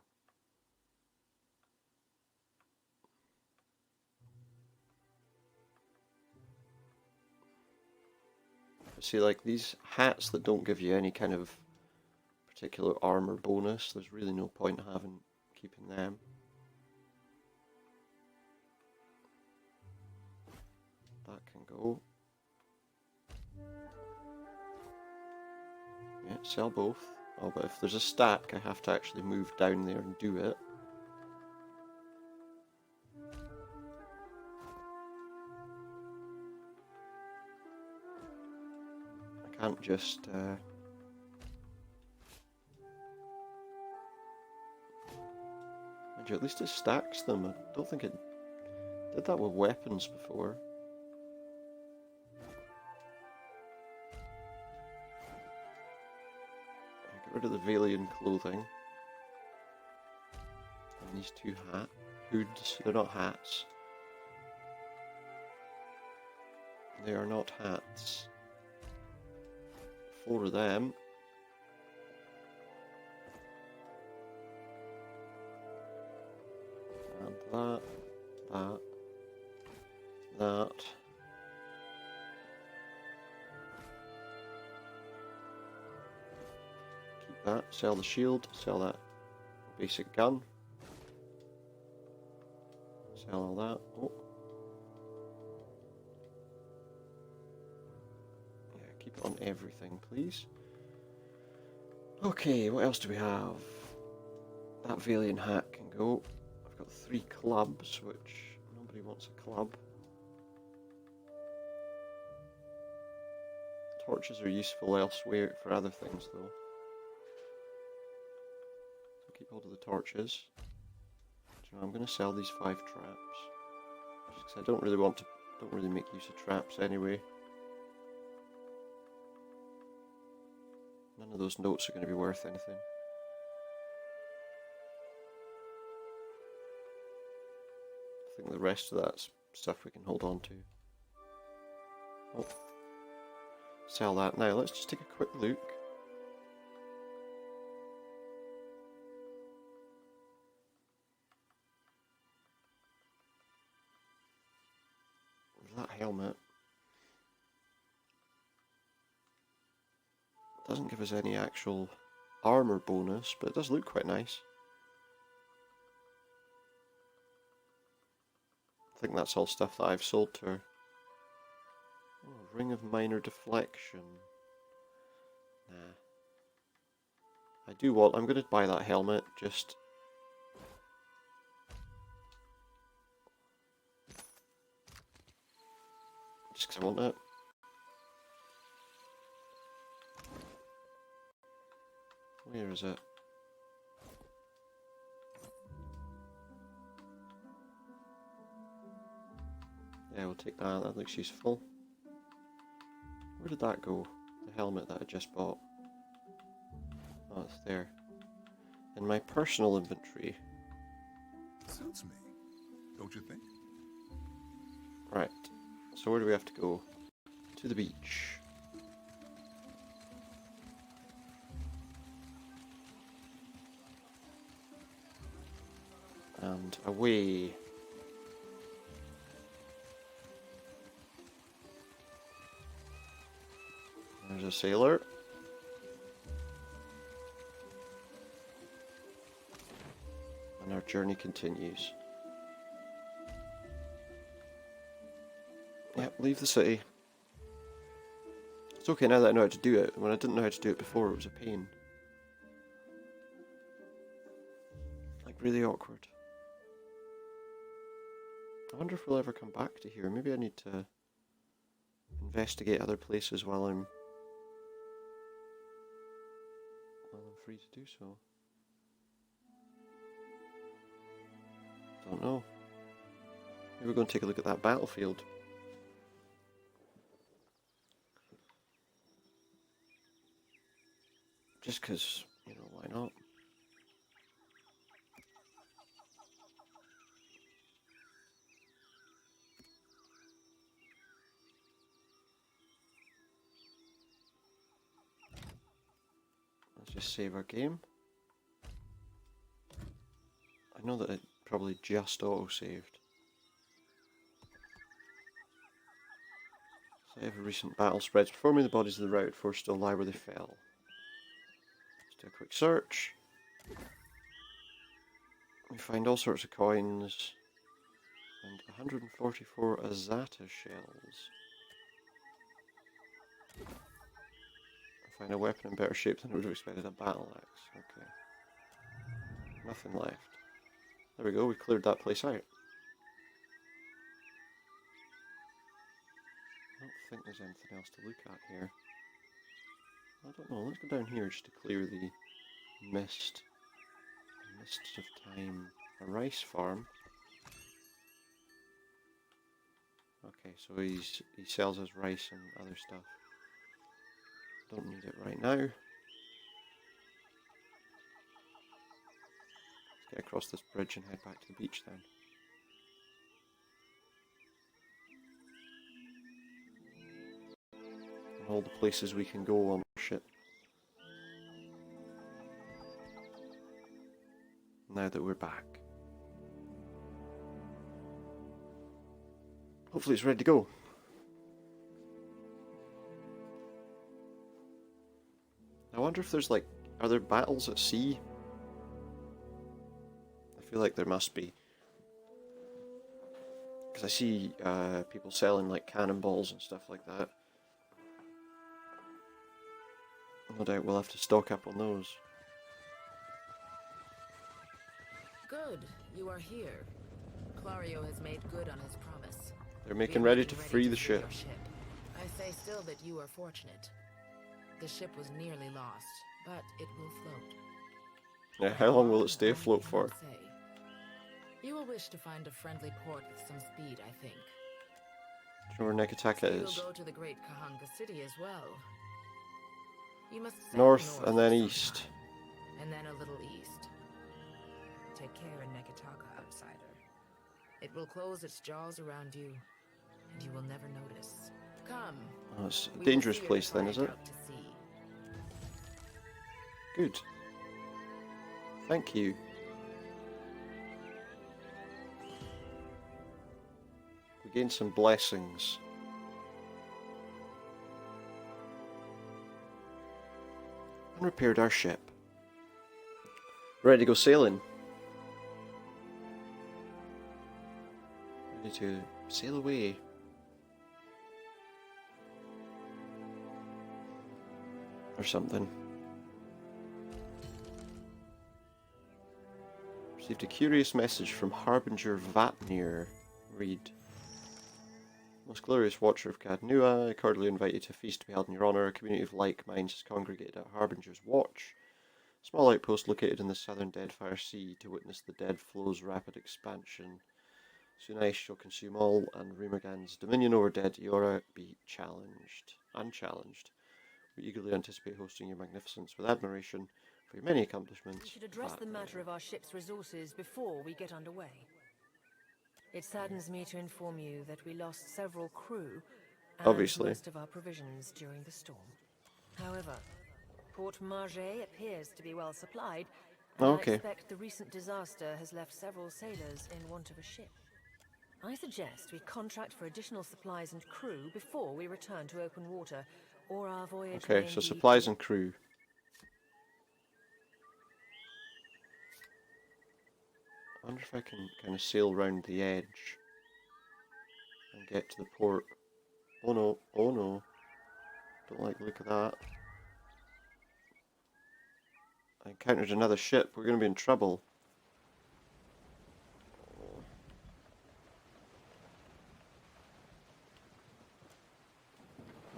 See, like these hats that don't give you any kind of particular armor bonus, there's really no point having keeping them. That can go. Yeah, sell both. Oh, but if there's a stack, I have to actually move down there and do it. I can't just mind you, at least it stacks them. I don't think it did that with weapons before. Get rid of the Valian clothing. And these 2 hoods. They're not hats. They are not hats. 4 of them. And that. Keep that, sell the shield, sell that basic gun. Sell all that. Oh. Yeah, keep it on everything, please. Okay, what else do we have? That Valian hat can go. I've got 3 clubs, which nobody wants a club. Torches are useful elsewhere for other things, though. So keep hold of the torches. So I'm going to sell these 5 traps, just because I don't really make use of traps anyway. None of those notes are going to be worth anything. I think the rest of that's stuff we can hold on to. Oh. Sell that now. Let's just take a quick look. That helmet. Doesn't give us any actual armor bonus, but it does look quite nice. I think that's all stuff that I've sold to her. Oh, Ring of Minor Deflection. Nah. I'm going to buy that helmet, just because I want it. Where is it? Yeah, we'll take that. That looks useful. Where did that go? The helmet that I just bought. Oh, it's there. In my personal inventory. Suits me, don't you think? Right. So where do we have to go? To the beach. And away. There's a sailor. And our journey continues. Yep, leave the city. It's okay now that I know how to do it. When I didn't know how to do it before, it was a pain. Like, really awkward. I wonder if we'll ever come back to here. Maybe I need to investigate other places while I'm free to do so. Don't know. Maybe we're going to take a look at that battlefield. Just because, you know, why not? Let's just save our game. I know that it probably just auto-saved. Save a recent battle spreads before me. The bodies of the routed force still lie where they fell. Let's do a quick search. We find all sorts of coins and 144 Azata shells. I find a weapon in better shape than I would have expected, a battle axe. Okay. Nothing left. There we go, we cleared that place out. I don't think there's anything else to look at here. I don't know, let's go down here just to clear the mist. The mists of time. A rice farm. Okay, so he sells us rice and other stuff. Don't need it right now. Let's get across this bridge and head back to the beach then. And all the places we can go on our ship. Now that we're back. Hopefully it's ready to go. I wonder if there's are there battles at sea? I feel like there must be. Because I see people selling cannonballs and stuff like that. No doubt we'll have to stock up on those. Good, you are here. Clario has made good on his promise. They're making ready to free the ship. I say still that you are fortunate. The ship was nearly lost, but it will float. Yeah, how long will it stay afloat for? You will wish to find a friendly port with some speed, I think. Do you know where Nekataka is? You will go to the great Kahanga city as well. You must sail North and then east. time, and then a little east. Take care in Nekataka, outsider. It will close its jaws around you, and you will never notice. Come. Oh, it's a dangerous place then, is it? Good. Thank you. We gained some blessings. Unrepaired our ship. Ready to go sailing. Ready to sail away. Or something. Received a curious message from Harbinger Vatnir. Read. Most glorious watcher of Cadnua, I cordially invite you to a feast to be held in your honour. A community of like minds has congregated at Harbinger's Watch, a small outpost located in the southern Deadfire Sea, to witness the dead flow's rapid expansion. Soon ice shall consume all, and Rumagan's dominion over Dead Iora be unchallenged. We eagerly anticipate hosting your magnificence with admiration for your many accomplishments. We should address the matter of our ship's resources before we get underway. It saddens me to inform you that we lost several crew and Obviously. most of our provisions during the storm. However, Port Margé appears to be well supplied, and I expect the recent disaster has left several sailors in want of a ship. I suggest we contract for additional supplies and crew before we return to open water, or our voyage may Okay, so indeed supplies and crew. I wonder if I can kind of sail round the edge and get to the port. Oh no, oh no. Don't like the look of that. I encountered another ship. We're going to be in trouble.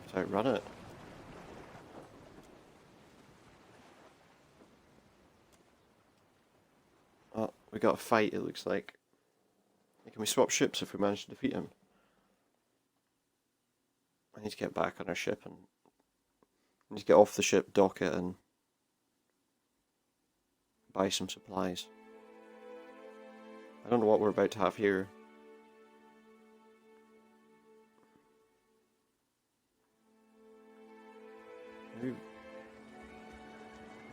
Have to outrun it. Oh, we got a fight, it looks like. Can we swap ships if we manage to defeat him? I need to get back on our ship and I need to get off the ship, dock it, and buy some supplies. I don't know what we're about to have here.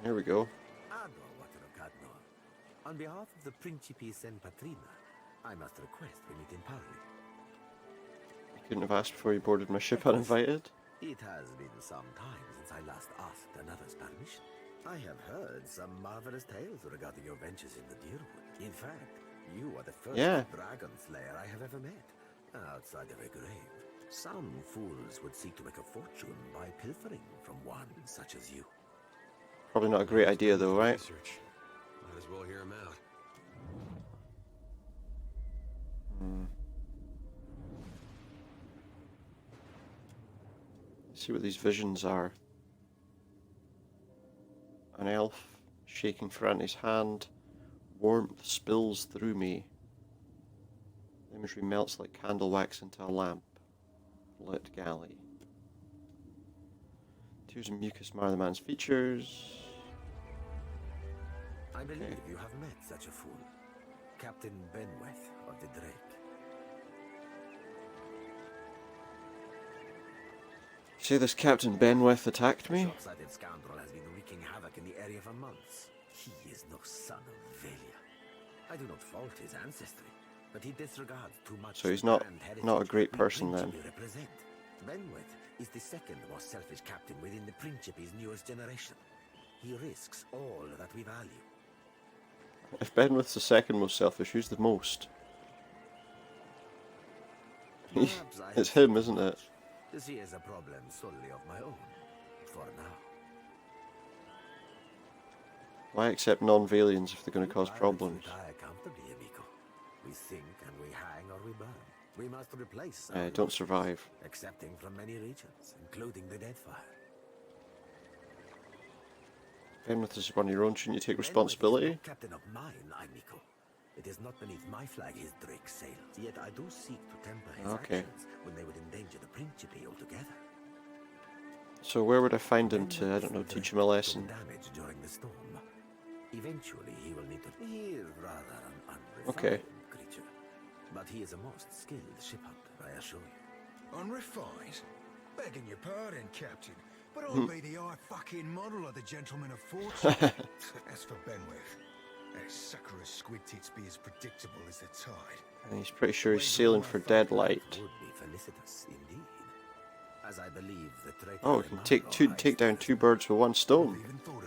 Here we go. On behalf of the Principes and Patrina, I must request we meet in Parley. You couldn't have asked before you boarded my ship uninvited. It has been some time since I last asked another's permission. I have heard some marvelous tales regarding your ventures in the Deerwood. In fact, you are the first dragon slayer I have ever met, outside of a grave. Some fools would seek to make a fortune by pilfering from one such as you. Probably not a great idea though, right? Might as well hear him out. Let's see what these visions are. An elf shaking Ferrante's hand. Warmth spills through me. The imagery melts like candle wax into a lamp. Lit galley. Tears and mucus mar the man's features. I believe you have met such a fool. Captain Benweth of the Drake. Say this Captain Benweth attacked me? The short-sighted scoundrel has been wreaking havoc in the area for months. He is no son of Velia. I do not fault his ancestry, but he disregards too much. So he's not a great person then. Benweth is the second most selfish captain within the Principe's newest generation. He risks all that we value. If Benweth's the second most selfish, who's the most? It's him, isn't it? This is a problem solely of my own, for now. Why accept non-Valians if they're going to cause problems? Comfortably, amigo. We sink and we hang or we burn. We must replace Don't survive. Accepting from many regions, including the Deadfire. Benweth is one of your own, shouldn't you take responsibility? Captain of mine, amigo. It is not beneath my flag his Drake sails. Yet I do seek to temper his actions when they would endanger the Principe altogether. So where would I find him to, I don't know, teach him a lesson? Damage during the storm. Eventually he will need to... He is rather an unrefined creature. But he is a most skilled ship hunter, I assure you. Unrefined? Begging your pardon, Captain. But I'll be the fucking model of the gentleman of fortune. As for Benweth, that sucker of squid tits be as predictable as the tide. And he's pretty sure he's sailing for Deadlight. Would be felicitous indeed. As I believe the Oh, we can take down two birds with one stone. Even thought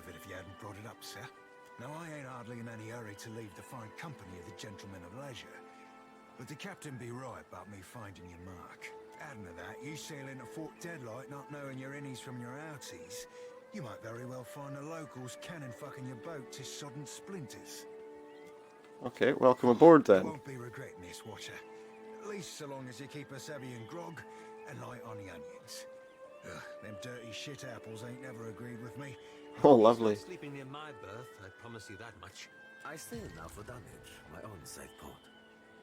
the captain be right about me finding your mark? Adding to that, you sail into Fort Deadlight not knowing your innies from your outies, you might very well find the locals cannon fucking your boat to sodden splinters. Okay, welcome aboard You then. won't be regretting this, Watcher. At least so long as you keep us heavy in grog and light on the onions. Ugh, them dirty shit apples ain't never agreed with me. Oh, lovely. Sleeping near my berth, I promise you that much. I sail now for Dunwich, my own safe port.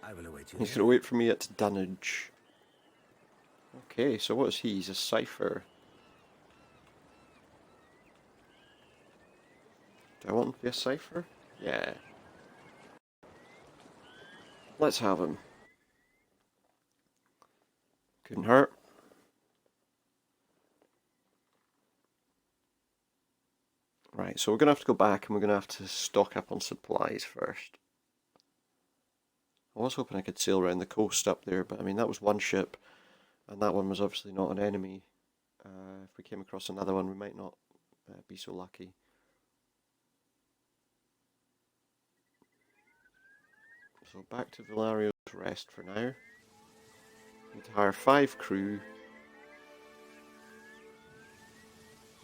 I will await you. He's going to wait for me at Dunwich. Okay, so what is he? He's a cipher. Do I want him to be a cipher? Yeah. Let's have him. Couldn't hurt. Right, so we're going to have to go back and we're going to have to stock up on supplies first. I was hoping I could sail around the coast up there, but I mean that was one ship, and that one was obviously not an enemy. If we came across another one, we might not be so lucky. So back to Valario's Rest for now. Need to hire 5 crew.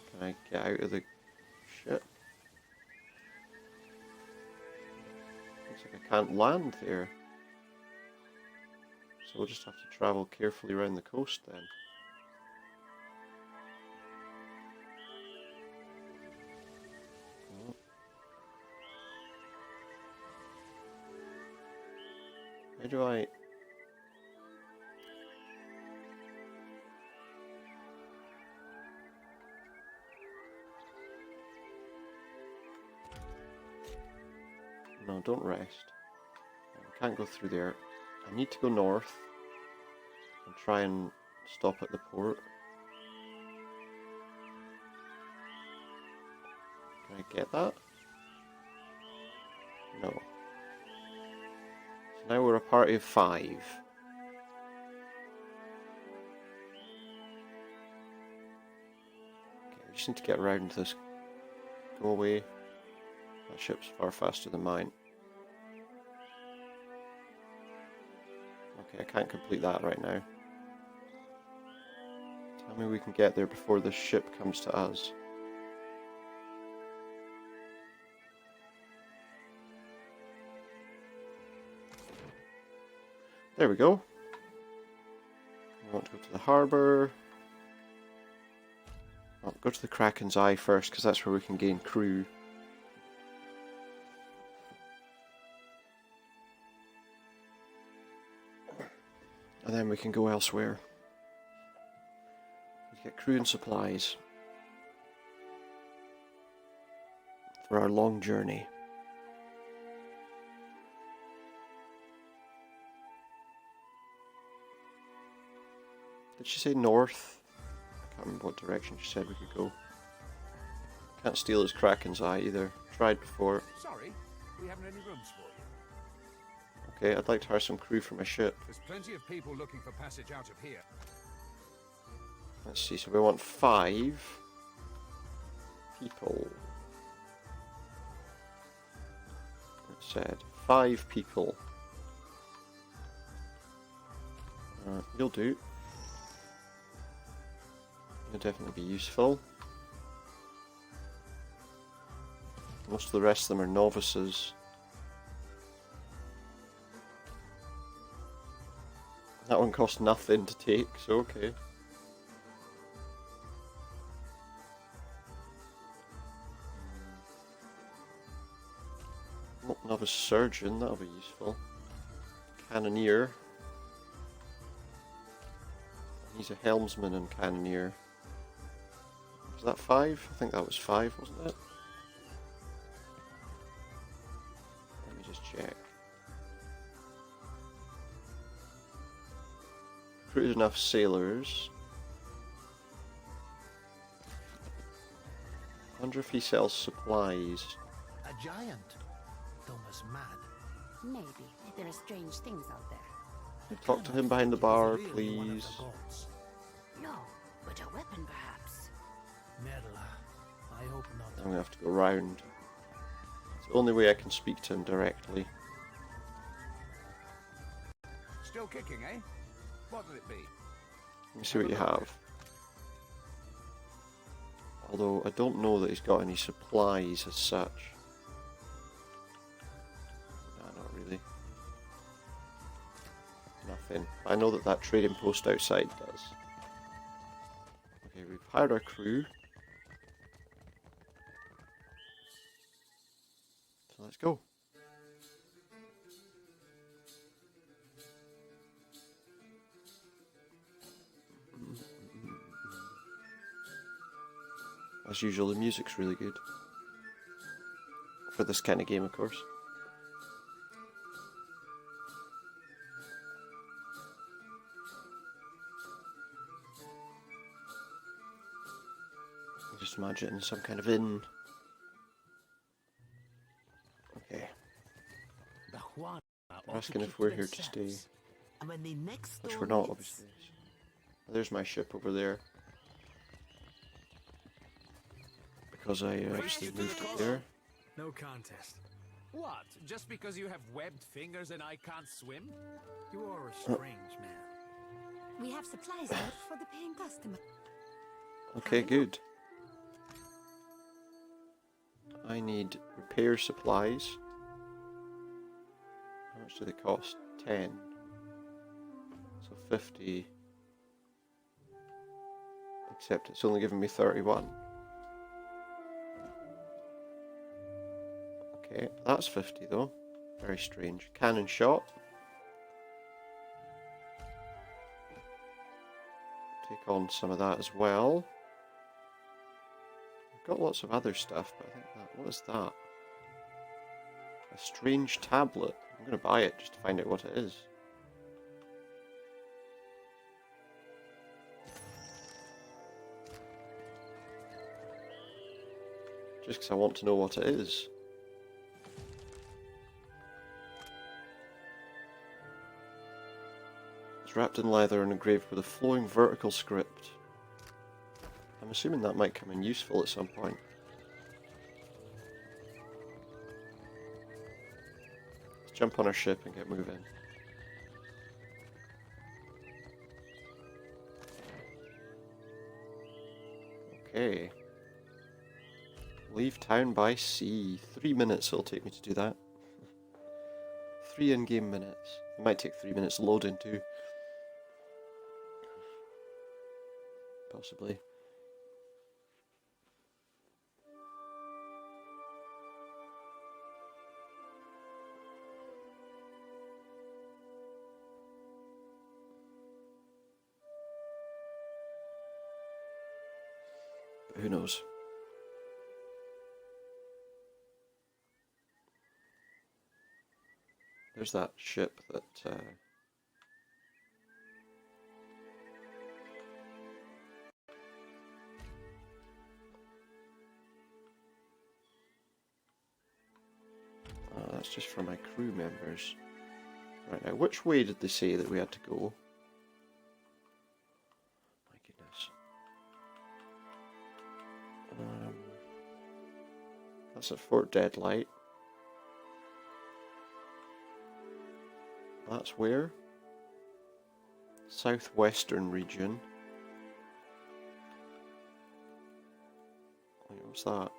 Can I get out of the ship? Looks like I can't land there. So we'll just have to travel carefully around the coast then. Oh. How do I... No, don't rest. I can't go through there. I need to go north and try and stop at the port. Can I get that? No. So now we're a party of 5. Okay, we just need to get around this. Go away. That ship's far faster than mine. Okay, I can't complete that right now. Tell me we can get there before the ship comes to us. There we go. We want to go to the harbour. Well, go to the Kraken's Eye first, because that's where we can gain crew. And then we can go elsewhere. Get crew and supplies for our long journey. Did she say north? I can't remember what direction she said we could go. Can't steal his Kraken's Eye either. Tried before. Sorry, we haven't any rooms for you. Okay, I'd like to hire some crew for my ship. There's plenty of people looking for passage out of here. Let's see, so we want 5 people. It said 5 people. You'll do. You'll definitely be useful. Most of the rest of them are novices. That one cost nothing to take, so okay. Novice surgeon, that'll be useful. Cannoneer. He's a helmsman and cannoneer. Was that 5? I think that was 5, wasn't it? Let me just check. Recruited enough sailors. I wonder if he sells supplies. A giant. Thomas mad. Maybe. There are strange things out there. Talk to him behind the bar, please. No, but a weapon perhaps. Merla, I hope not. I'm gonna have to go round. It's the only way I can speak to him directly. kicking, eh? What'll it be? Let me see what you have. Although I don't know that he's got any supplies as such. Nah, not really. Nothing. I know that that trading post outside does. Okay, we've hired our crew. So let's go. As usual, the music's really good. For this kind of game, of course. Just imagine some kind of inn. Okay. They're asking if we're here to stay. Which we're not, obviously. There's my ship over there. Because I actually moved it there. No contest. What? Just because you have webbed fingers and I can't swim? You are a strange man. We have supplies out for the paying customer. Okay, good. I need repair supplies. How much do they cost? 10. So 50. Except it's only giving me 31. Okay, that's 50 though. Very strange. Cannon shot. Take on some of that as well. I've got lots of other stuff, but I think that... What is that? A strange tablet. I'm going to buy it just to find out what it is. Just because I want to know what it is. It's wrapped in leather and engraved with a flowing vertical script. I'm assuming that might come in useful at some point. Let's jump on our ship and get moving. Okay. Leave town by sea. 3 minutes it'll take me to do that. 3 in-game minutes. It might take 3 minutes loading too. Possibly. But who knows? There's that ship that that's just for my crew members. Right, now which way did they say that we had to go? My goodness. That's at Fort Deadlight. That's where? Southwestern region. Wait, what's that?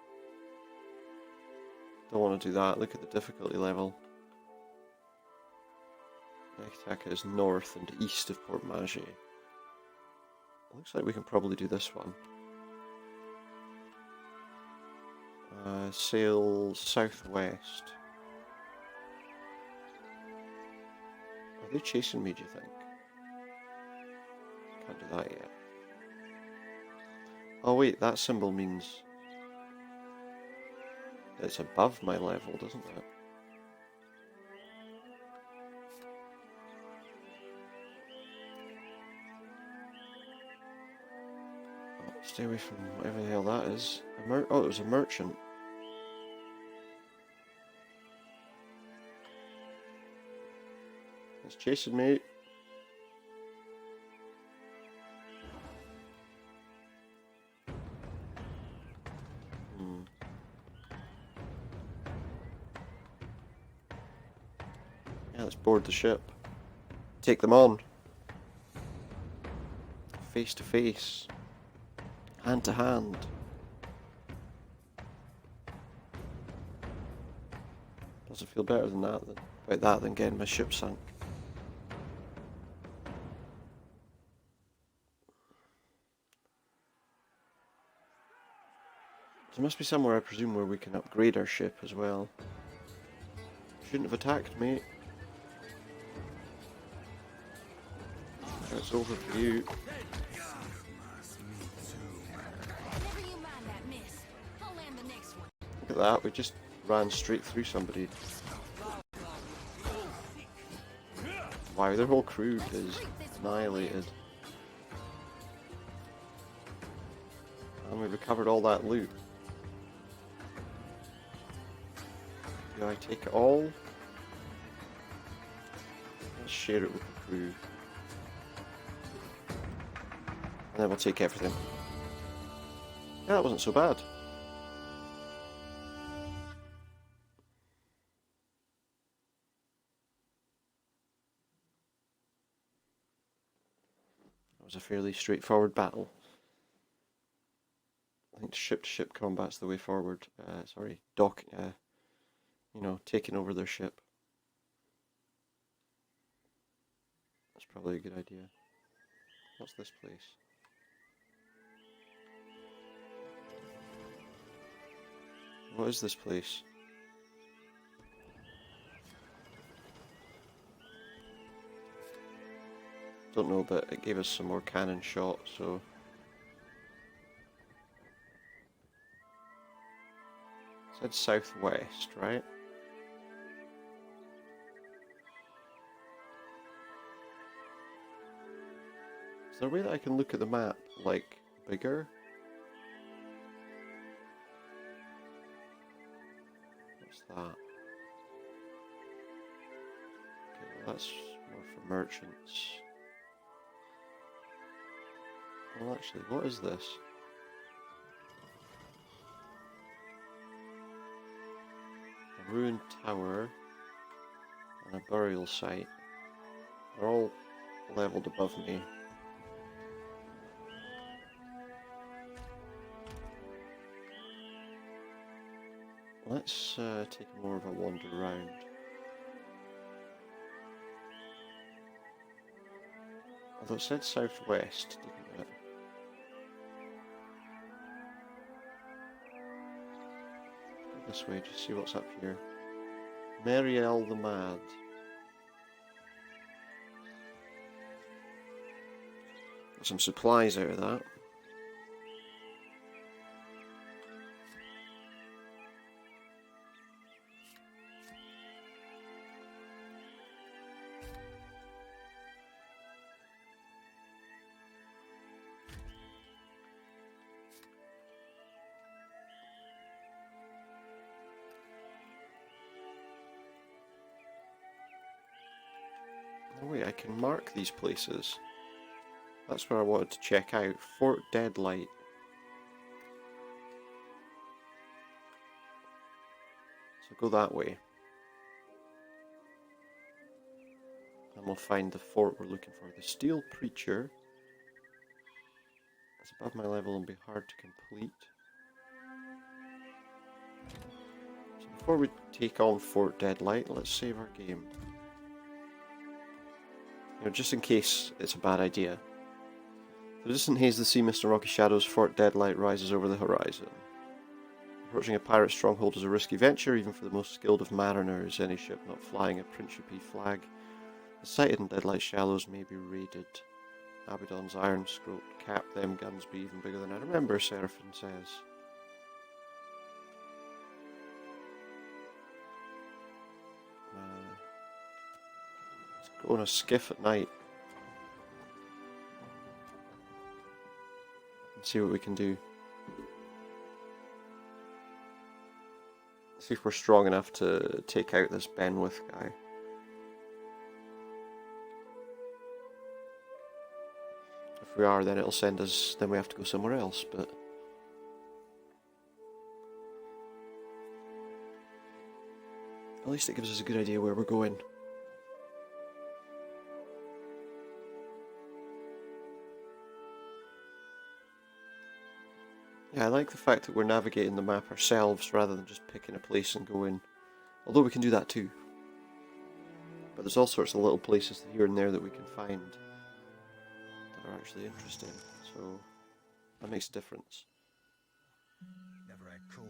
Don't want to do that. Look at the difficulty level. Nekataka is north and east of Port Magé. Looks like we can probably do this one. Sail southwest. Are they chasing me, do you think? Can't do that yet. Oh wait, that symbol means it's above my level, doesn't it? Oh, stay away from whatever the hell that is. Oh, it was a merchant. It's chasing me. Yeah, let's board the ship. Take them on. Face to face. Hand to hand. Doesn't feel better than that, about that than getting my ship sunk. There must be somewhere, I presume, where we can upgrade our ship as well. Shouldn't have attacked, mate. It's over for you. Look at that, we just ran straight through somebody. Wow, their whole crew is annihilated. And we recovered all that loot. Do I take it all? Let's share it with the crew. And then we'll take everything. Yeah, that wasn't so bad. That was a fairly straightforward battle. I think ship-to-ship combat's the way forward. Sorry, you know, taking over their ship. That's probably a good idea. What's this place? What is this place? Don't know, but it gave us some more cannon shot, so... It said southwest, right? Is there a way that I can look at the map, like, bigger? What's that? Okay, well that's more for merchants. Well actually, what is this? A ruined tower and a burial site. They're all leveled above me. Let's take more of a wander around. Although it said southwest, didn't it? Go this way, just see what's up here. Marielle the Mad. Got some supplies out of that. Oh wait, I can mark these places. That's where I wanted to check out. Fort Deadlight. So go that way. And we'll find the fort we're looking for. The Steel Preacher. It's above my level and be hard to complete. So before we take on Fort Deadlight, let's save our game. You know, just in case it's a bad idea. The distant haze of the sea mist and rocky shadows, Fort Deadlight rises over the horizon. Approaching a pirate stronghold is a risky venture, even for the most skilled of mariners. Any ship not flying a Principe flag is sighted in Deadlight shallows may be raided. Abaddon's iron scrote cap, them guns be even bigger than I remember, Seraphim says. Let's go on a skiff at night. See what we can do. See if we're strong enough to take out this Benwith guy. If we are, then it'll send us, then we have to go somewhere else, but... At least it gives us a good idea where we're going. Yeah, I like the fact that we're navigating the map ourselves rather than just picking a place and going. Although we can do that too. But there's all sorts of little places here and there that we can find that are actually interesting. So that makes a difference. Never had cool.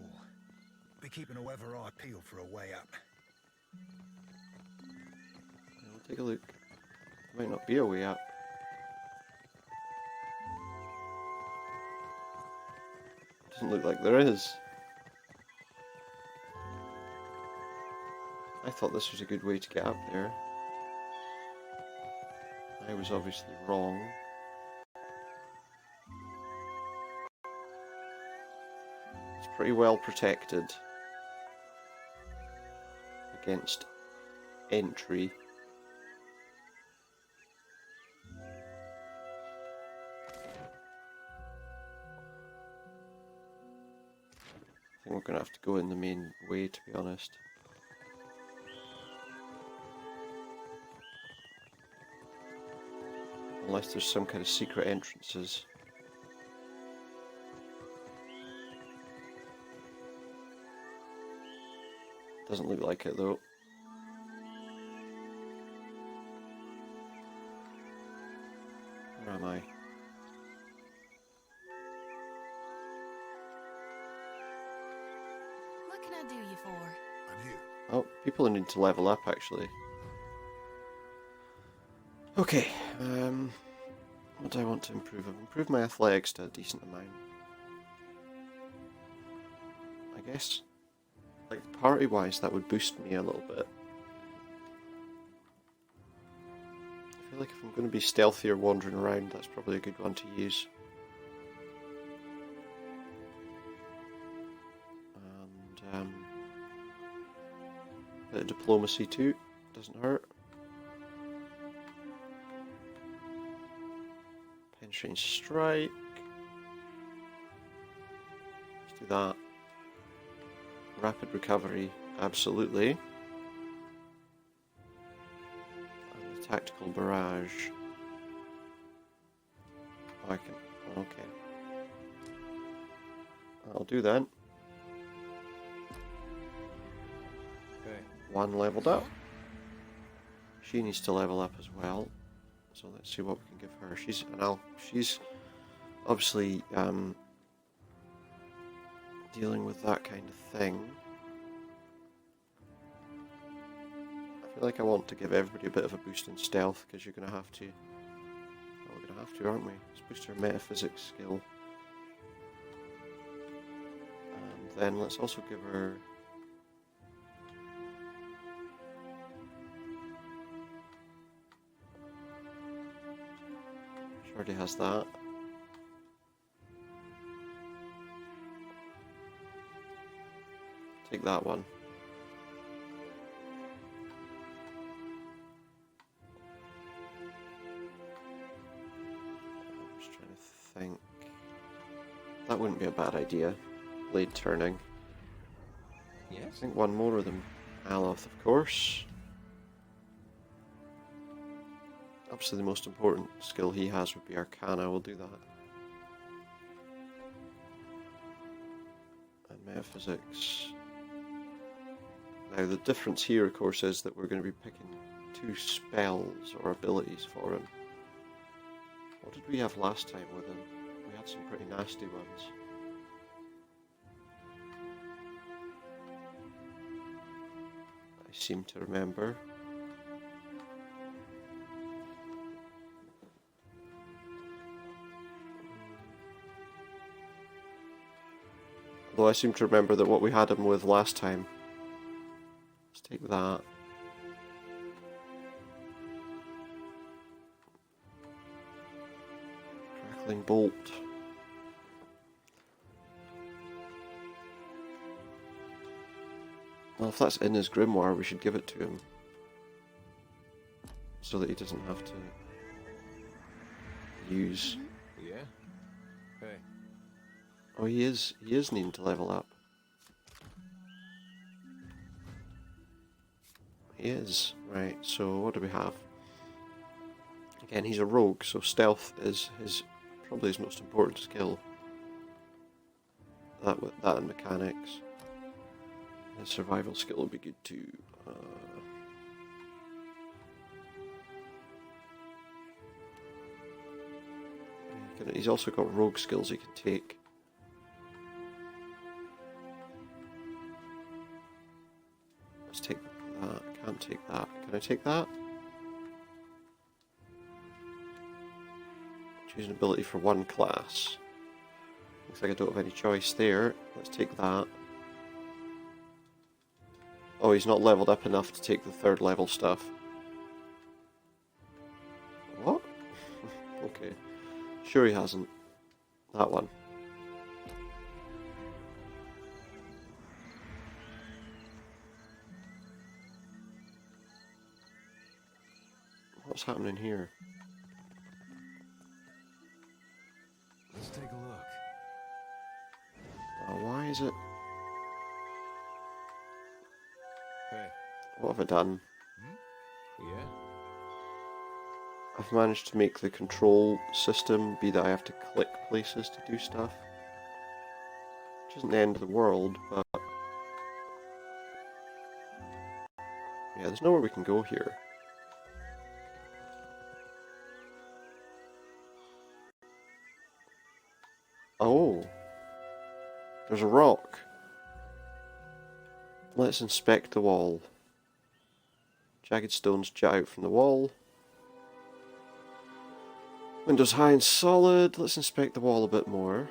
Be keeping a weather eye peeled for a way up. Yeah, we'll take a look. There might not be a way up. Doesn't look like there is. I thought this was a good way to get up there. I was obviously wrong. It's pretty well protected against entry. I think we're going to have to go in the main way, to be honest. Unless there's some kind of secret entrances. Doesn't look like it though. Where am I? What can I do you for? I'm here. Oh, people need to level up actually. Okay, what do I want to improve? I've improved my athletics to a decent amount. I guess, like party-wise, that would boost me a little bit. I feel like if I'm going to be stealthier wandering around, that's probably a good one to use. And a bit of diplomacy too, doesn't hurt. Penetrating strike. Let's do that. Rapid recovery, absolutely. And the tactical barrage. Oh, I can. Okay. I'll do that. Okay. One leveled up. She needs to level up as well. So let's see what we can give her. She's obviously dealing with that kind of thing. I feel like I want to give everybody a bit of a boost in stealth because you're going to have to. Well, we're going to have to, aren't we? Let's boost her metaphysics skill. And then let's also give her. She already has that. Take that one. I'm just trying to think. That wouldn't be a bad idea. Blade turning. Yes? I think one more of them. Aloth, of course. Obviously the most important skill he has would be Arcana. We'll do that. And Metaphysics. Now the difference here, of course, is that we're going to be picking 2 spells or abilities for him. What did we have last time with him? We had some pretty nasty ones. I seem to remember. Although I seem to remember that what we had him with last time. Let's take that. Crackling Bolt. Well, if that's in his grimoire, we should give it to him. So that he doesn't have to use. Yeah? Hey. Oh, he is needing to level up. He is. Right, so what do we have? Again, he's a rogue, so stealth is probably his most important skill. that and mechanics. And survival skill would be good too. He's also got rogue skills he can take. Let's take that. Can't take that. Can I take that? Choose an ability for one class. Looks like I don't have any choice there. Let's take that. Oh, he's not leveled up enough to take the third level stuff. What? Okay. Sure he hasn't. That one. What's happening here? Let's take a look. Why is it? Hey. What have I done? Yeah? I've managed to make the control system be that I have to click places to do stuff. Which isn't the end of the world, but... yeah, there's nowhere we can go here. Oh! There's a rock. Let's inspect the wall. Jagged stones jut out from the wall. Windows high and solid. Let's inspect the wall a bit more.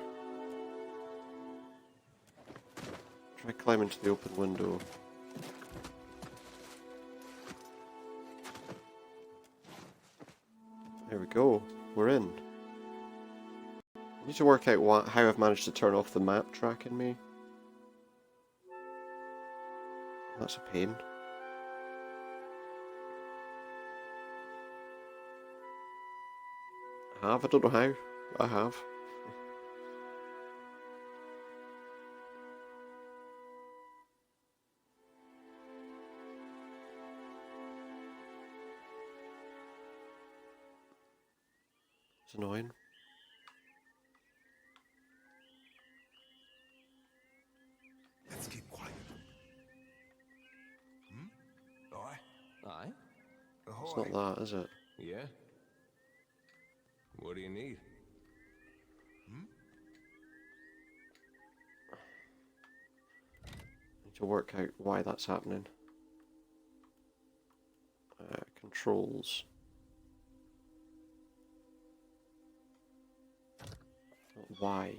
Try climbing to the open window. There we go. We're in. I need to work out how I've managed to turn off the map tracking me. That's a pain. I don't know how. I have. It's annoying. Let's keep quiet. Aye? Aye? It's not that, is it? Yeah? What do you need? Need to work out why that's happening. Controls. Why?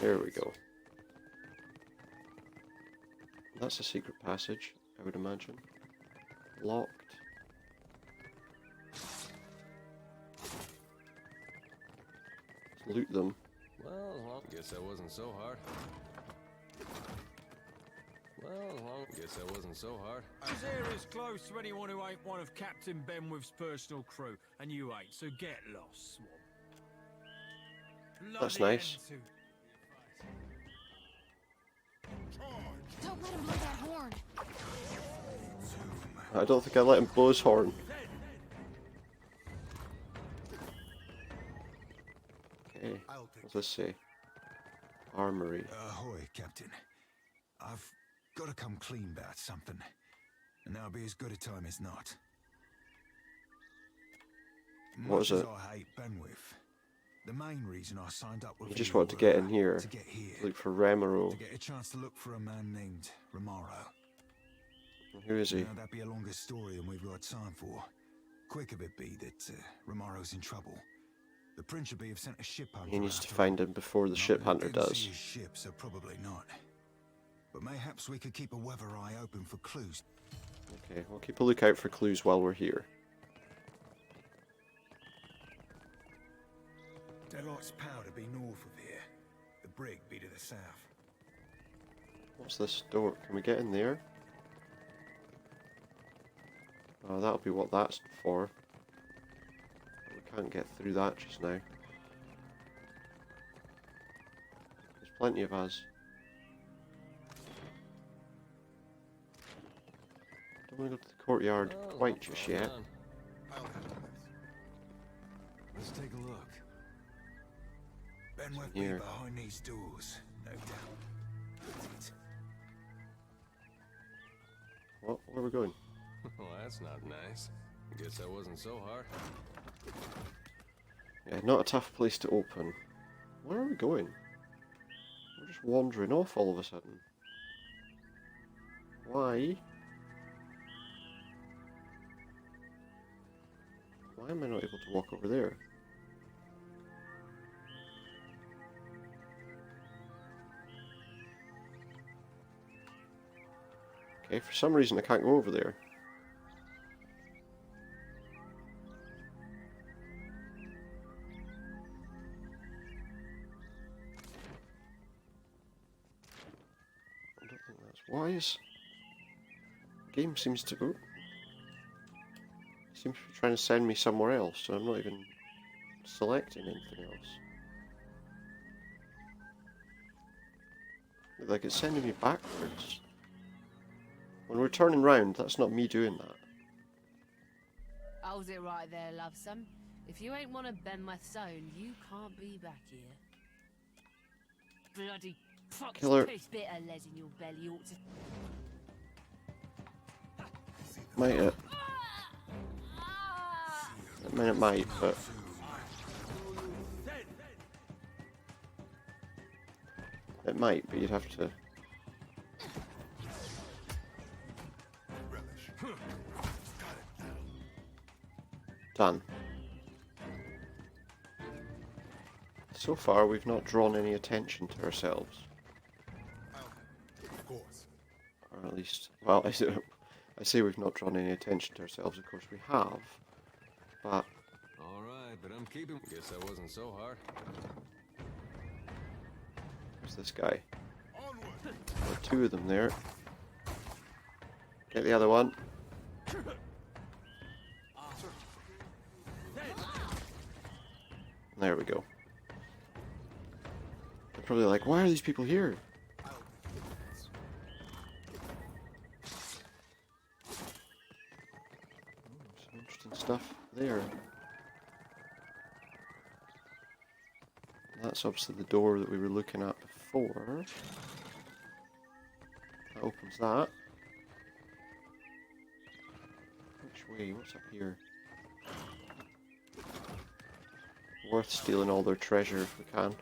There we go. That's a secret passage, I would imagine. Locked. Let's loot them. Well, guess that wasn't so hard. Guess that wasn't so hard. This area's close to anyone who ain't one of Captain Benwith's personal crew, and you ain't, so get lost, Swamp. That's nice. Don't let him blow that horn. I don't think I let him blow his horn. Okay, what's this say? Armory. Ahoy, Captain. I've got to come clean about something, and that'll be as good a time as not. What is it? I hate Benwith. The main reason I signed up with You just want to get in here. To get here. Look for Remaro. To get a chance to look for a man named Romaro. Who is he? Now, that'd be a longer story than we've got time for. Quick of it be that Romaro's in trouble. The Principe have sent a ship hunter. He needs to find him before the ship hunter does. See his ship, so probably not. But mayhaps we could keep a weather eye open for clues. Okay, we'll keep a lookout for clues while we're here. Deadlight's power to be north of here. The brig be to the south. What's this door? Can we get in there? Oh, that'll be what that's for. We can't get through that just now. There's plenty of us. Don't want to go to the courtyard quite just yet. Let's take a look. Benworth be behind these doors, no doubt. What? Where are we going? Well, that's not nice. Guess that wasn't so hard. Yeah, not a tough place to open. Where are we going? We're just wandering off all of a sudden. Why? Why am I not able to walk over there? Okay, for some reason I can't go over there. I don't think that's wise. The game seems to go. Seems to be trying to send me somewhere else, so I'm not even selecting anything else. Like it's sending me backwards. When we're turning round, that's not me doing that. Hold it right there, lovesome. If you ain't one of Benworth's own, you can't be back here. Bloody fox piss bit of lead in your belly ought to... Might it? I mean, it might, but... It might, but you'd have to... Done. So far, we've not drawn any attention to ourselves. Of course. Or at least, well, I say we've not drawn any attention to ourselves. Of course, we have. But all right, but I'm keeping. Guess that wasn't so hard. where's this guy? There are two of them there. Get the other one. There we go. They're probably like, why are these people here? Some interesting stuff there. That's obviously the door that we were looking at before. That opens that. Which way? What's up here? Worth stealing all their treasure if we can.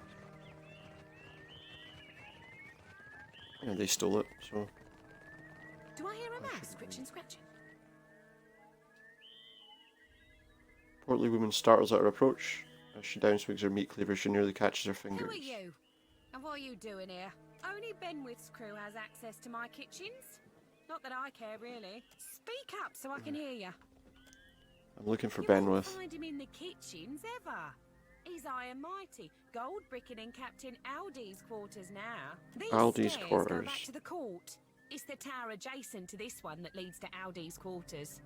Yeah, they stole it, so... Do I hear a mouse scritching, scratching? Portly woman startles at her approach. As she downswigs her meat cleaver, she nearly catches her fingers. Who are you? And what are you doing here? Only Benworth's crew has access to my kitchens. Not that I care, really. Speak up so I can hear you. I'm looking for You Benworth. won't find him in the kitchens, ever. He's high and mighty, gold bricking in Captain Aldi's quarters now. These Aldi's stairs quarters. go back to the court. It's the tower adjacent to this one that leads to Aldi's quarters.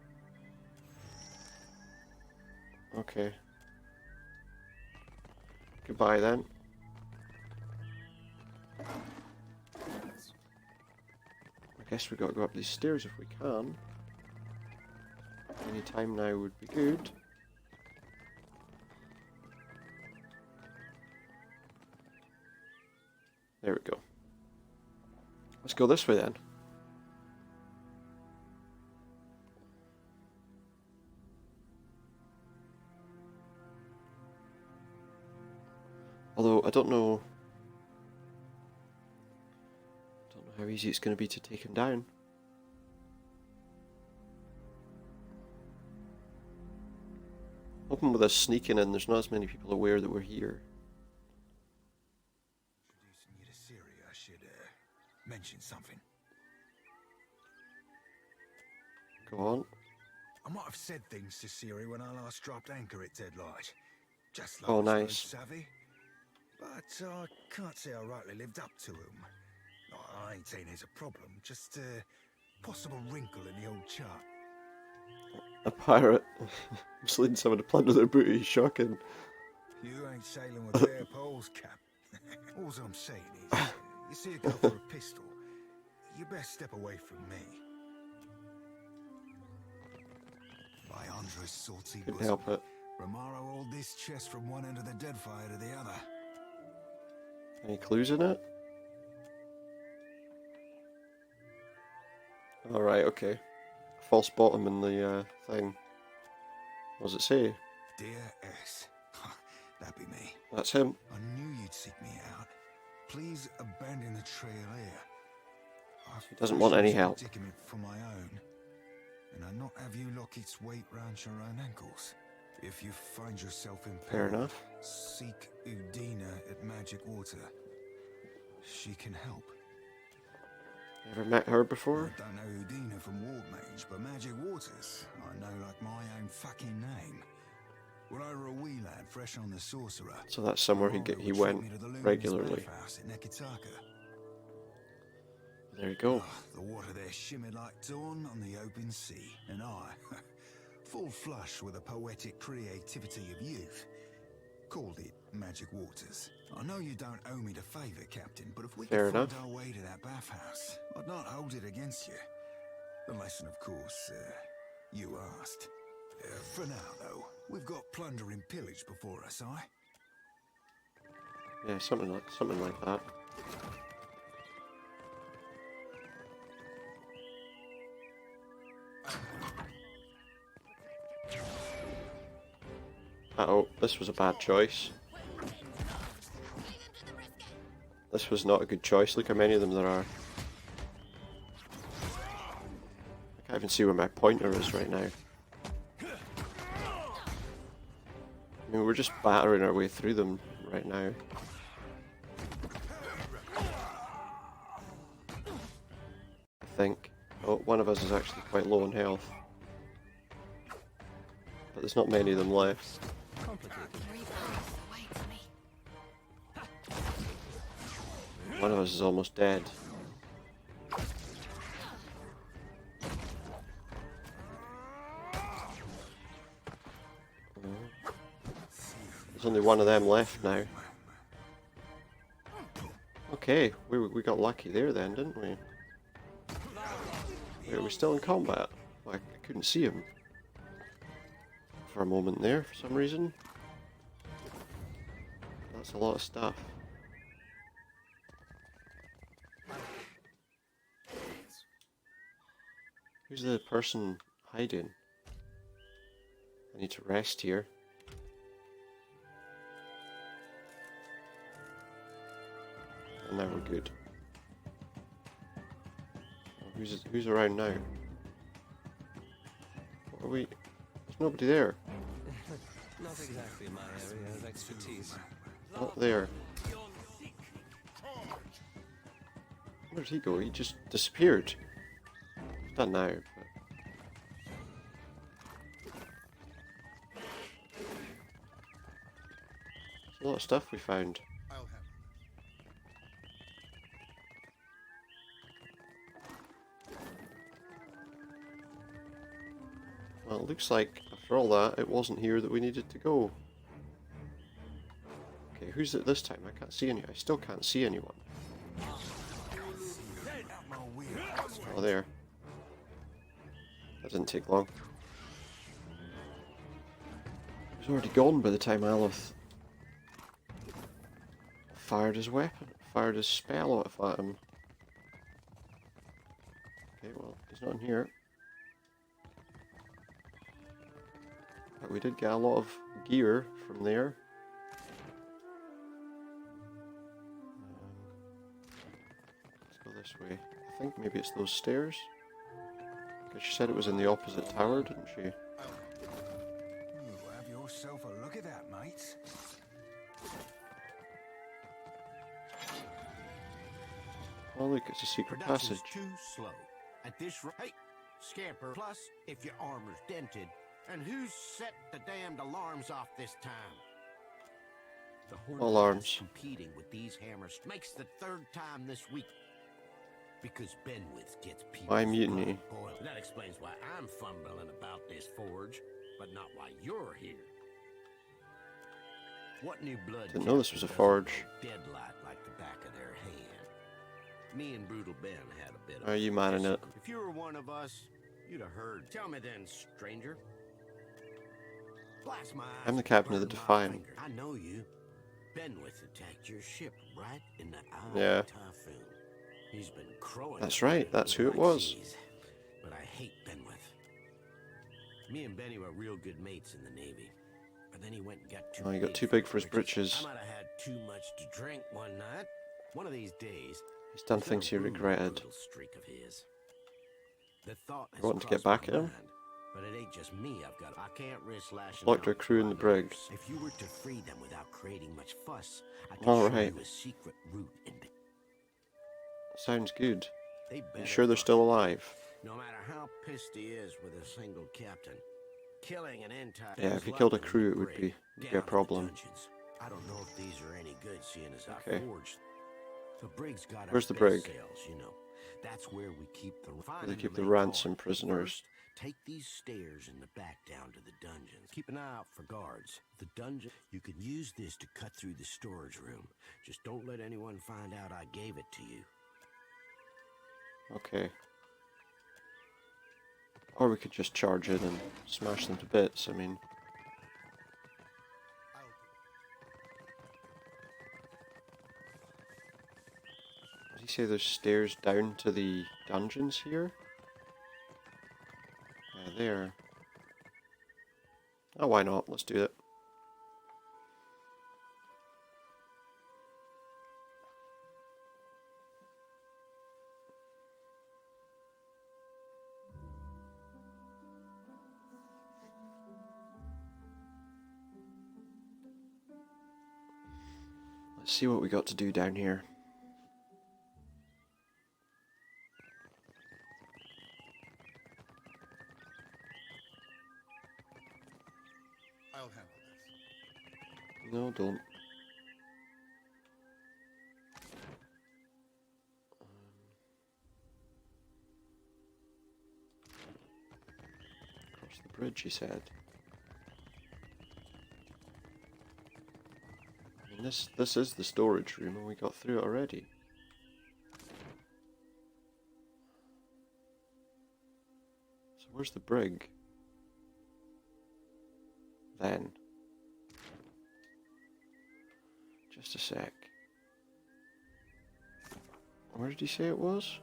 Okay. Goodbye then. I guess we've got to go up these stairs if we can. Any time now would be good. There we go. Let's go this way then. Although I don't know how easy it's going to be to take him down. Hoping with us sneaking in, there's not as many people aware that we're here. Introducing you to Siri, I should mention something. Go on. I might have said things to Siri when I last dropped anchor at Deadlight. Just like Oh, I was nice. savvy. But I can't say I rightly lived up to him. I ain't saying there's a problem, just a possible wrinkle in the old chart. A pirate. Misleading someone to plunder their booty. Shocking. You ain't sailing with bare poles, Cap. All I'm saying is, you see a girl for a pistol, you best step away from me. By Andre's salty Couldn't bosom, help it. Romaro hauled this chest from one end of the Deadfire to the other. Any clues in it? Alright, okay. False bottom in the thing. What does it say? Dear S. That'd be me. That's him. I knew you'd seek me out. Please abandon the trail here. He doesn't want any fashioned help. a predicament for my own, and I not have you lock its weight round your own ankles. If you find yourself in Fair peril, enough. seek Udina at Magic Water. She can help. Ever met her before? I don't know Udina from Ward Mage, but Magic Waters I know like my own fucking name. When I were a wee lad fresh on the Sorcerer, So that's somewhere he went regularly. in Nekitaka. There you go. The water there shimmered like dawn on the open sea, and I, full flush with the poetic creativity of youth, called it Magic Waters. I know you don't owe me the favour, Captain, but if we Fair could find enough. our way to that bathhouse, I'd not hold it against you. Unless, and of course, you asked. For now, though, we've got plunder and pillage before us, aye? Yeah, something like that. Uh-oh, this was a bad choice. This was not a good choice. Look how many of them there are. I can't even see where my pointer is right now. I mean, we're just battering our way through them right now. I think. Oh, one of us is actually quite low on health. But there's not many of them left. One of us is almost dead. There's only one of them left now. Okay, we got lucky there then, didn't we? Wait, are we still in combat? I couldn't see him for a moment there for some reason. That's a lot of stuff. Who's the person hiding? I need to rest here. And now we're good. Who's around now? What are we? There's nobody there. Not exactly my area of expertise. Not there. Where did he go? He just disappeared. He's done now. But... There's a lot of stuff we found. Well, it looks like, after all that, it wasn't here that we needed to go. Okay, who's it this time? I can't see any. I still can't see anyone. Oh, there. That didn't take long. He was already gone by the time Aleph fired his weapon, fired his spell off at him. Okay, well, he's not in here. But we did get a lot of gear from there. Let's go this way. I think maybe it's those stairs. Because she said it was in the opposite tower, didn't she? You have yourself a look at that, mate. Oh look, it's a secret passage. Too slow. At this rate, scamper. Plus, if your armor's dented, and who's set the damned alarms off this time? The Hornet Alarms. competing with these hammers makes the third time this week. Because Benwith gets people. Why mutiny? That explains why I'm fumbling about this forge, but not why you're here. What new blood? Didn't know this was a forge. Deadlight like the back of their hand. Me and Brutal Ben had a bit of. Are you manning it? If you were one of us, you'd have heard. Tell me then, stranger. Blast my eyes. I'm the captain of the Defiant. I know you. Benwith attacked your ship right in the eye Yeah. of Typhoon. He's been crowing. That's right, that's who it was. But I hate Benwith. Me and Benny were real good mates in the Navy. But then he went and got too Oh, he got big too big for his britches. I might have had too much to drink one night. One of these days, He's done things he regretted. little streak of his. The thought has Wanting to get crossed back my at him? mind, but it ain't just me. I can't risk lashing Locked out our crew in the brig. If you were to free them without creating much fuss, I could All show right. you a secret route into. Sounds good. They You better sure they're still alive? No matter how pissed he is with a single captain, killing an entire. Yeah, if you killed a crew, it would be a problem. I don't know if these are any good, seeing as I Okay. forged. The brig's got Where's our the best brig? sails, you know. That's where we keep the. They keep the ransom prisoners. Take these stairs in the back down to the dungeons. Keep an eye out for guards. The dungeon. You can use this to cut through the storage room. Just don't let anyone find out I gave it to you. Okay. Or we could just charge in and smash them to bits, I mean. Did he say there's stairs down to the dungeons here? Yeah, there. Oh, why not? Let's do it. Let's see what we got to do down here. I'll handle this. No, don't. Across the bridge, he said. I mean, this is the storage room, and we got through it already. So where's the brig? Then. Just a sec. Where did he say it was?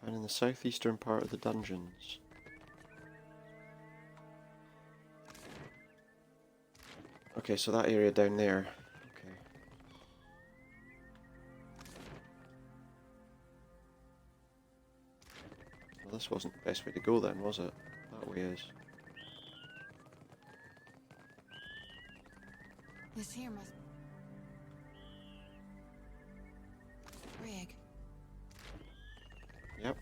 Found in the southeastern part of the dungeons. Okay, so that area down there. Okay. Well, this wasn't the best way to go then, was it? That way is. This here must... Rig. Yep.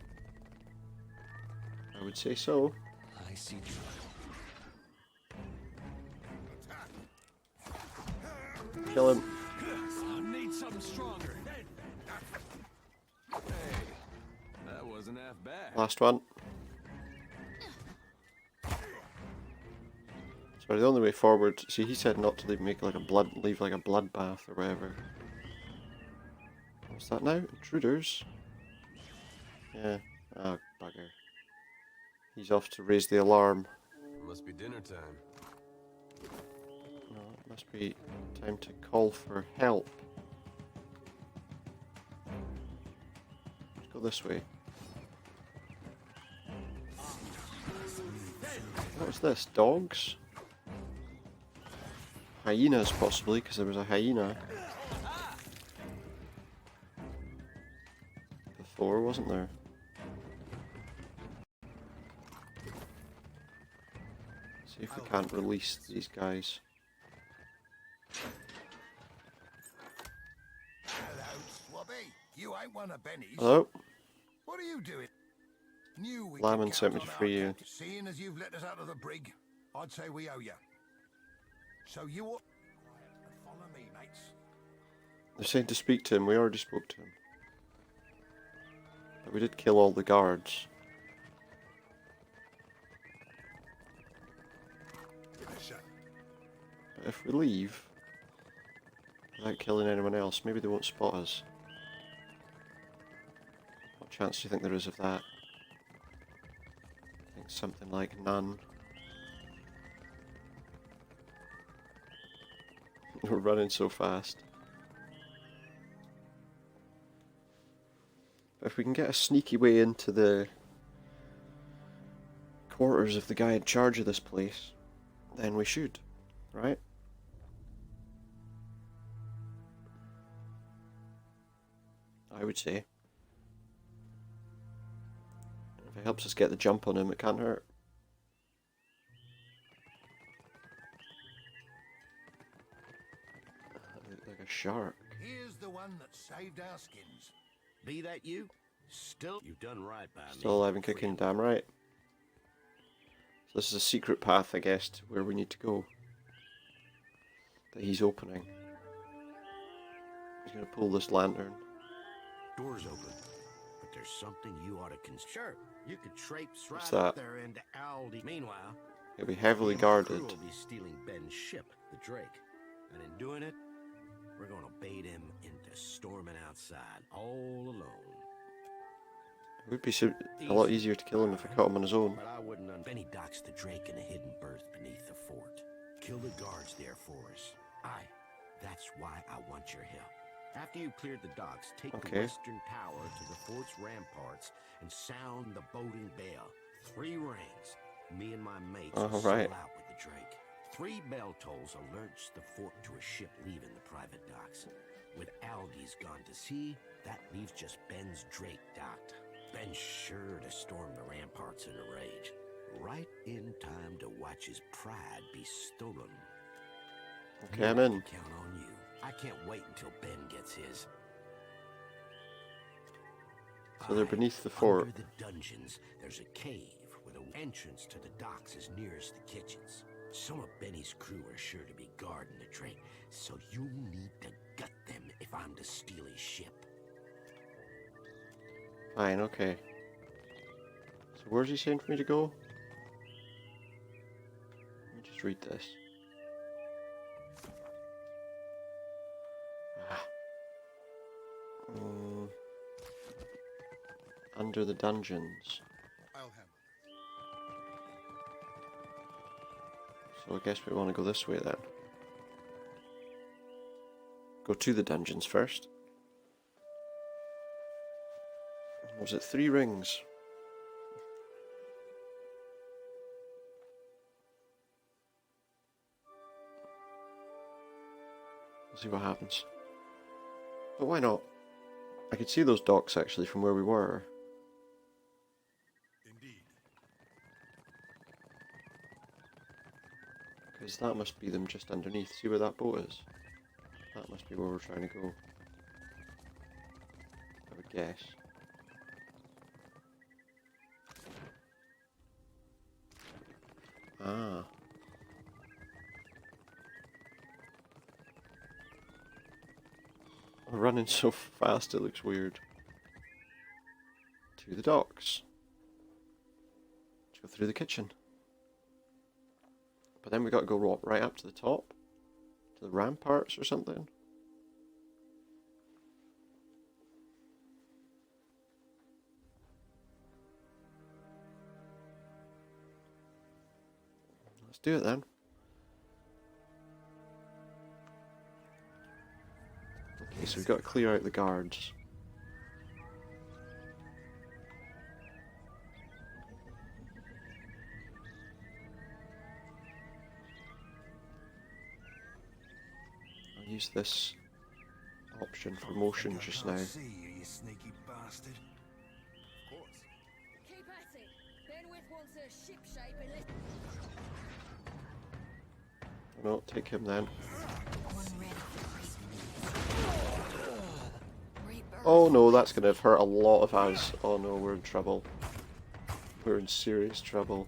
I would say so. I see trouble. Kill him. I need something stronger. Hey, that wasn't half bad. Last one. Sorry, the only way forward. See, he said not to leave like a bloodbath or whatever. What's that now? Intruders. Yeah. Oh, bugger. He's off to raise the alarm. Must be dinner time. No, it must be time to call for help. Let's go this way. What's this? Dogs? Hyenas, possibly, because there was a hyena before, wasn't there? See if we can't release these guys. Hello, Swabby. You ain't one of Benny's. Hello? What are you doing? Knew we Laman could sent me count to on free our you. captain. Seeing as you've let us out of the brig, I'd say we owe you. So you ought to follow me, mates. They're saying to speak to him. We already spoke to him. But we did kill all the guards. But if we leave without killing anyone else, maybe they won't spot us. chance do you think there is of that? I think something like none. We're running so fast. But if we can get a sneaky way into the quarters of the guy in charge of this place, then we should, right? I would say. If it helps us get the jump on him, it can't hurt. Like a shark. Here's the one that saved our skins. Be that you? Still, you've done right by me. Still alive and kicking, damn right. So this is a secret path, I guess, to where we need to go. That he's opening. He's going to pull this lantern. Door's open, but there's something you ought to consider. Sure, you could traipse right What's that? up there into Aldi. Meanwhile, It'll be heavily the guarded. crew will be stealing Ben's ship, the Drake, and in doing it, we're gonna bait him into storming outside all alone. It would be a lot easier to kill him if we caught him on his own. But I wouldn't. Benny docks the Drake in a hidden berth beneath the fort. Kill the guards there for us. Aye, that's why I want your help. After you've cleared the docks, take the western tower to the fort's ramparts and sound the boating bell. 3 rings. Me and my mates will sail out with the Drake. 3 bell tolls alerts the fort to a ship leaving the private docks. With Algi's gone to sea, that leaves just Ben's Drake docked. Ben's sure to storm the ramparts in a rage. Right in time to watch his pride be stolen. Okay, I'm in. Count on you. I can't wait until Ben gets his. So they're beneath the fort. Under the dungeons, there's a cave with an entrance to the docks as near as the kitchens. Some of Benny's crew are sure to be guarding the Drake, so you need to gut them if I'm to steal his ship. Fine, okay. So where's he saying for me to go? Let me just read this. Under the dungeons. I'll handle So I guess we want to go this way then. Go to the dungeons first. Was it 3 rings? We'll see what happens. But why not? I could see those docks actually from where we were. Indeed. Because that must be them just underneath. See where that boat is? That must be where we're trying to go. I would guess. Ah. We're running so fast it looks weird. To the docks. Let's go through the kitchen. But then we got to go right up to the top. To the ramparts or something. Let's do it then. Okay, so we've got to clear out the guards. I'll use this option for motion just now. See you, you sneaky bastard. Of course. Keep at it. Benwith wants a ship shape and No, take him then. Oh no, that's going to hurt a lot of us. Oh no, we're in trouble. We're in serious trouble.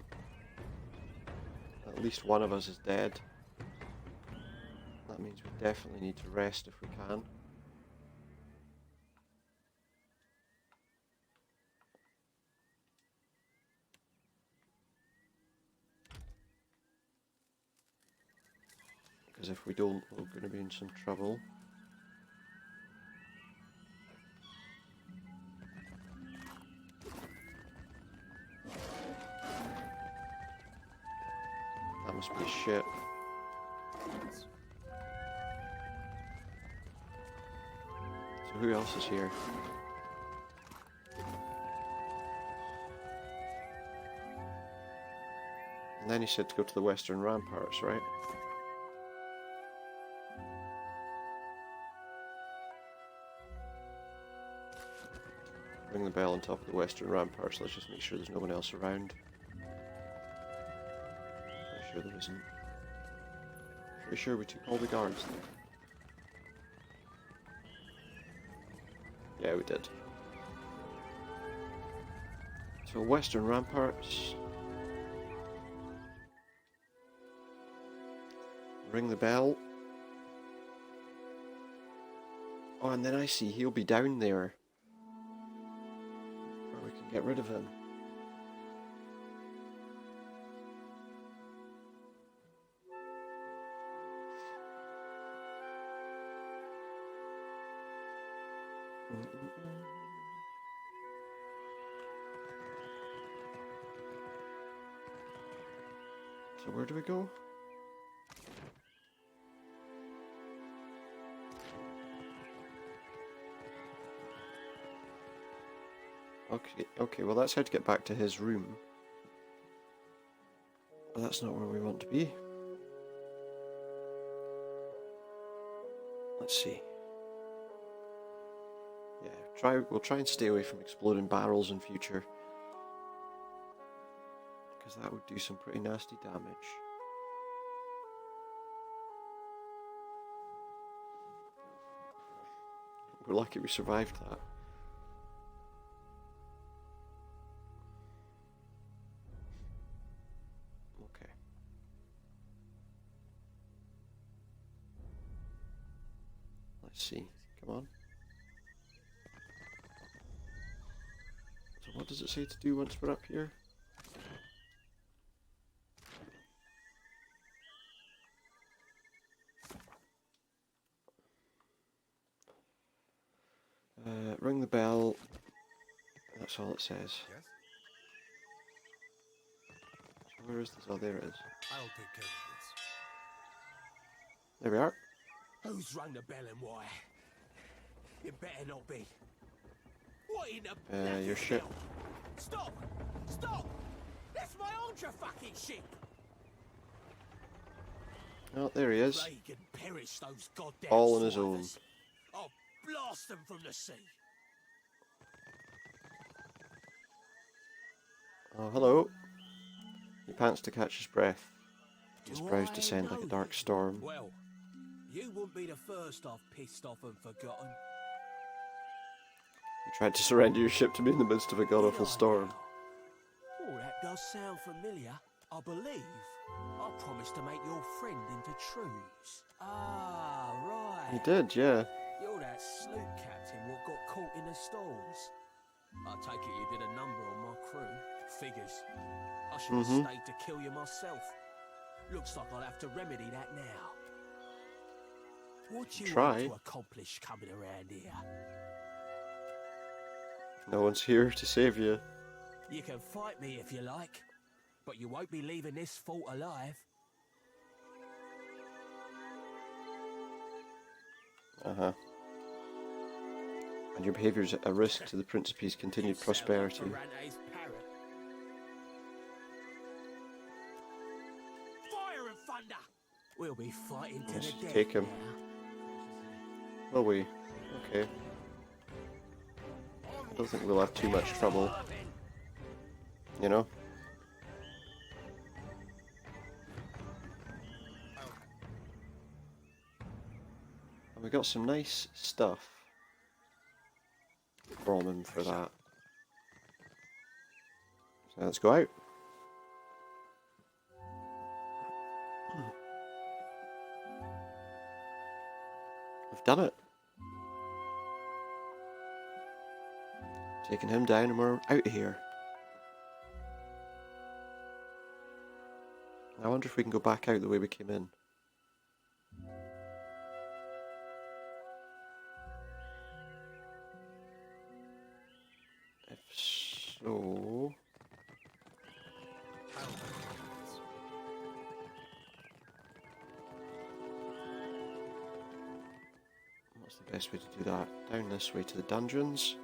At least one of us is dead. That means we definitely need to rest if we can. Because if we don't, we're going to be in some trouble. must be a ship. So who else is here? And then he said to go to the western ramparts, right? Ring the bell on top of the western ramparts. Let's just make sure there's no one else around. Pretty sure there isn't. Pretty sure we took all the guards there. Yeah, we did. So western ramparts. Ring the bell. Oh, and then I see he'll be down there. Or we can get rid of him. So where do we go? Okay, well that's how to get back to his room. But that's not where we want to be. Let's see. Yeah, we'll try and stay away from exploding barrels in future. Because that would do some pretty nasty damage. We're lucky we survived that. Okay. Let's see. Come on. So what does it say to do once we're up here? Ring the bell. That's all it says. Yes? So where is this? Oh, there it is. I'll take care of this. There we are. Who's rung the bell and why? It better not be. What in the Your ship. hell? Stop! Stop! That's my Ultra fucking ship! Oh, there he is. Plague and perish those goddamn All on his own. swivers. I'll blast them from the sea. Oh, hello. He pants to catch his breath. His brows descend like a dark storm. Well, you wouldn't be the first I've pissed off and forgotten. You tried to surrender your ship to me in the midst of a god-awful storm. Oh, that does sound familiar. I believe I promised to make your friend into truths. Ah, right. You did, yeah. You're that sloop captain what got caught in the stalls. I take it you did a number on my crew. Figures. I should have stayed to kill you myself. Looks like I'll have to remedy that now. What you want to accomplish coming around here? No one's here to save you. You can fight me if you like, but you won't be leaving this fort alive. Uh-huh. And your behaviour's a risk to the Principe's continued prosperity. Fire and thunder! We'll be fighting to Let's the death take him. now. Will we? Okay. I don't think we'll have too much trouble. You know? And we got some nice stuff from him for that. So let's go out. We've done it. Taking him down and we're out of here. I wonder if we can go back out the way we came in. If so... best way to do that? Down this way to the dungeons.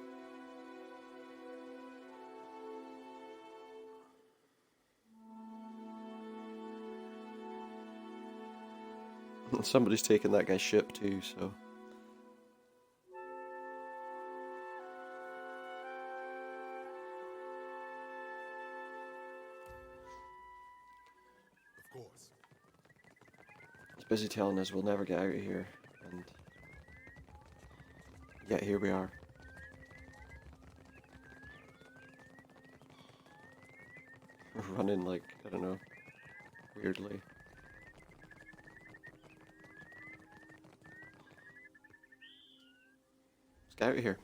Somebody's taken that guy's ship too, so... Of course. He's busy telling us we'll never get out of here, and... yet here we are. We're running like, I don't know, weirdly. Let's get out of here.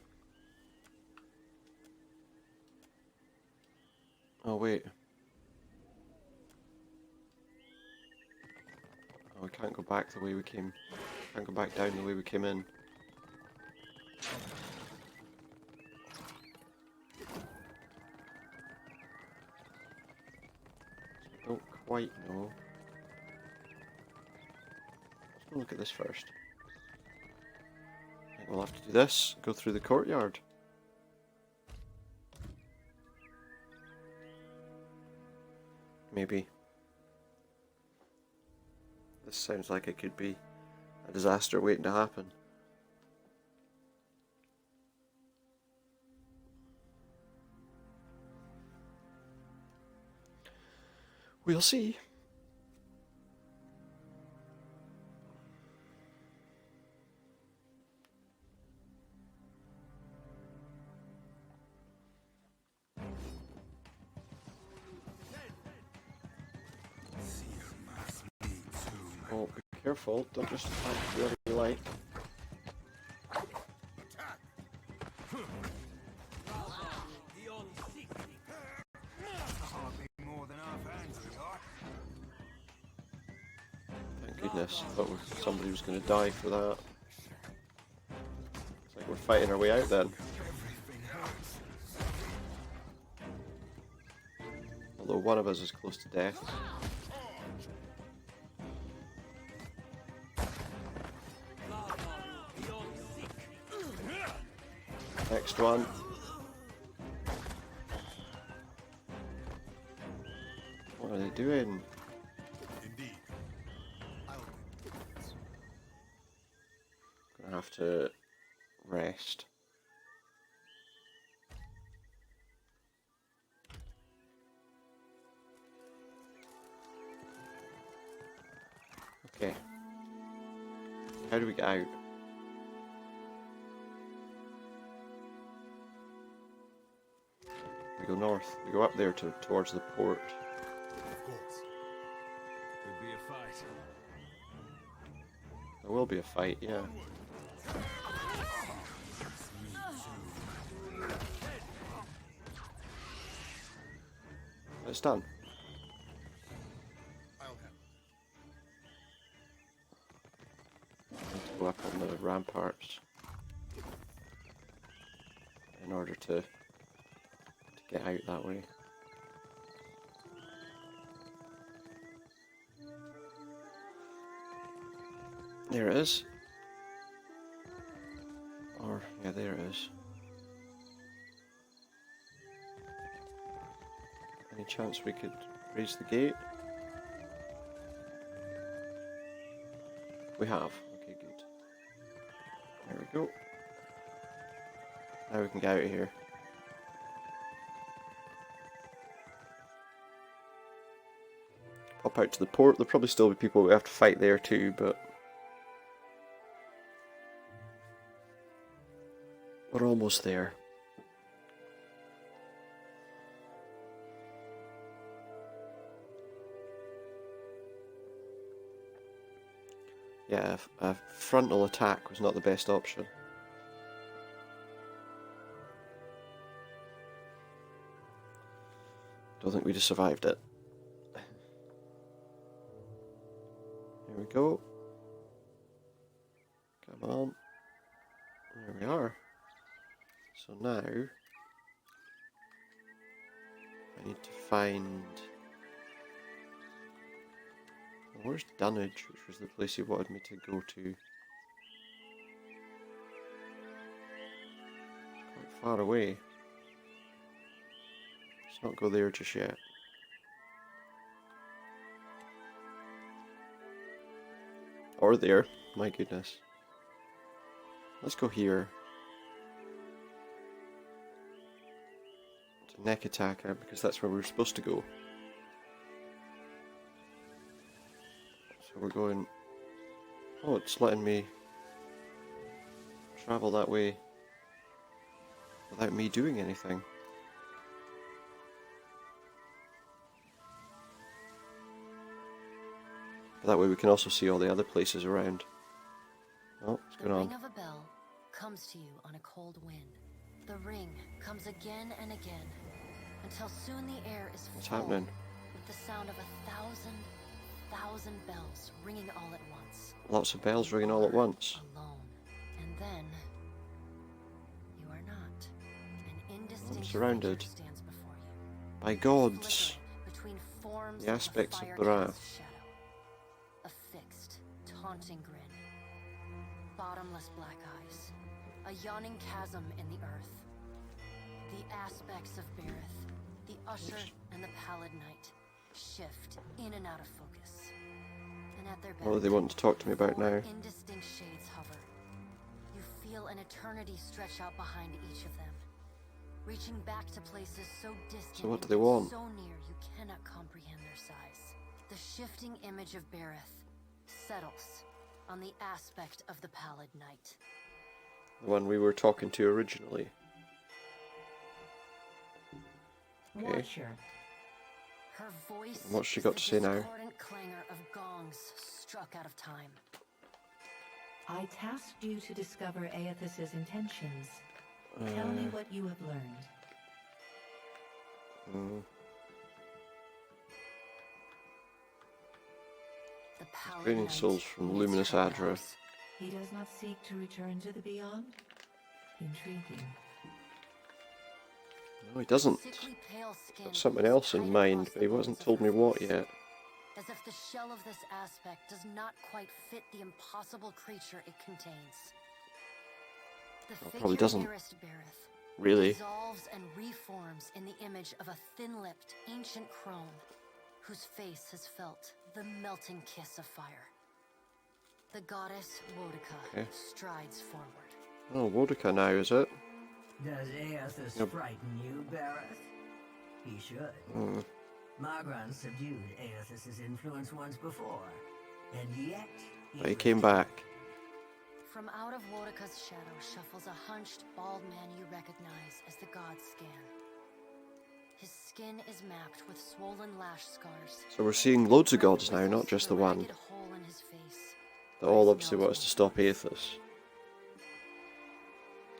Oh wait. Oh, we can't go back the way we came. Can't go back down the way we came in. Don't quite know. Let's go look at this first. I think we'll have to do this. Go through the courtyard. Maybe. This sounds like it could be a disaster waiting to happen. We'll see. Oh, be careful, don't just attack whoever you like. Thank goodness, I thought somebody was going to die for that. It's like we're fighting our way out then. Although one of us is close to death. Next one. What are they doing? Indeed. Gonna have to rest. Okay. How do we get out? We go north. We go up there towards the port. Of course. Could be a fight. There will be a fight, yeah. It's done. I need to go up on the ramparts in order to get out that way. There it is. Or, yeah, there it is. Any chance we could raise the gate? We have. Okay, good. There we go. Now we can get out of here. Pop out to the port. There'll probably still be people we have to fight there too, but we're almost there. Yeah, a frontal attack was not the best option. Don't think we'd have survived it. Here we go. Come on. There we are. So now I need to find... Where's Dunnage, which was the place he wanted me to go to? far away. Let's not go there just yet. Or there, my goodness. Let's go here. To Nekataka, because that's where we're supposed to go. So we're going... Oh, it's letting me travel that way without me doing anything. But that way we can also see all the other places around. Oh, what's going on? The ring of a bell comes to you on a cold wind. The ring comes again and again, until soon the air is What's full happening? with the sound of 1,000 bells ringing all at once. Lots of bells ringing all at once. Alone. And then you are not. An indistinct I'm surrounded figure stands before you, by gods. between forms The aspects of fire the wrath. shadow. A fixed, taunting grin. Bottomless black eyes. A yawning chasm in the earth. The aspects of Berith, the Usher and the Pallid Knight, shift in and out of focus. And at their What do they want to talk to me about now? indistinct shades hover. You feel an eternity stretch out behind each of them, reaching back to places so distant So what do and they yet want? so near you cannot comprehend their size. The shifting image of Berith settles on the aspect of the Pallid Knight. The one we were talking to originally. Okay. Watcher. Her voice And what's she is got the to say now? discordant clangor of gongs struck out of time. I tasked you to discover Aethys's intentions. Tell me what you have learned. The Pallid Draining Knight souls from needs luminous her Adra. house. He does not seek to return to the beyond? Intriguing. No, he doesn't. Sickly pale skin Got something pulls else in tight mind, across but the he bones wasn't of told her me what face, yet. as if the shell of this aspect does not quite fit the impossible creature it contains. The Well, figure probably doesn't. nearest Berith Really. dissolves and reforms in the image of a thin-lipped ancient crone whose face has felt the melting kiss of fire. The goddess Wodika strides forward. Oh, Wodika now, is it? Does Aethys Yep. frighten you, Berith? He should. Magran subdued Aethys's influence once before, and yet But he came back. From out of Wodika's shadow shuffles a hunched, bald man you recognize as the god Scan. His skin is mapped with swollen lash scars. So we're seeing loads of gods now, not just the one. Ragged hole in his face. That all obviously want us to stop Aethys.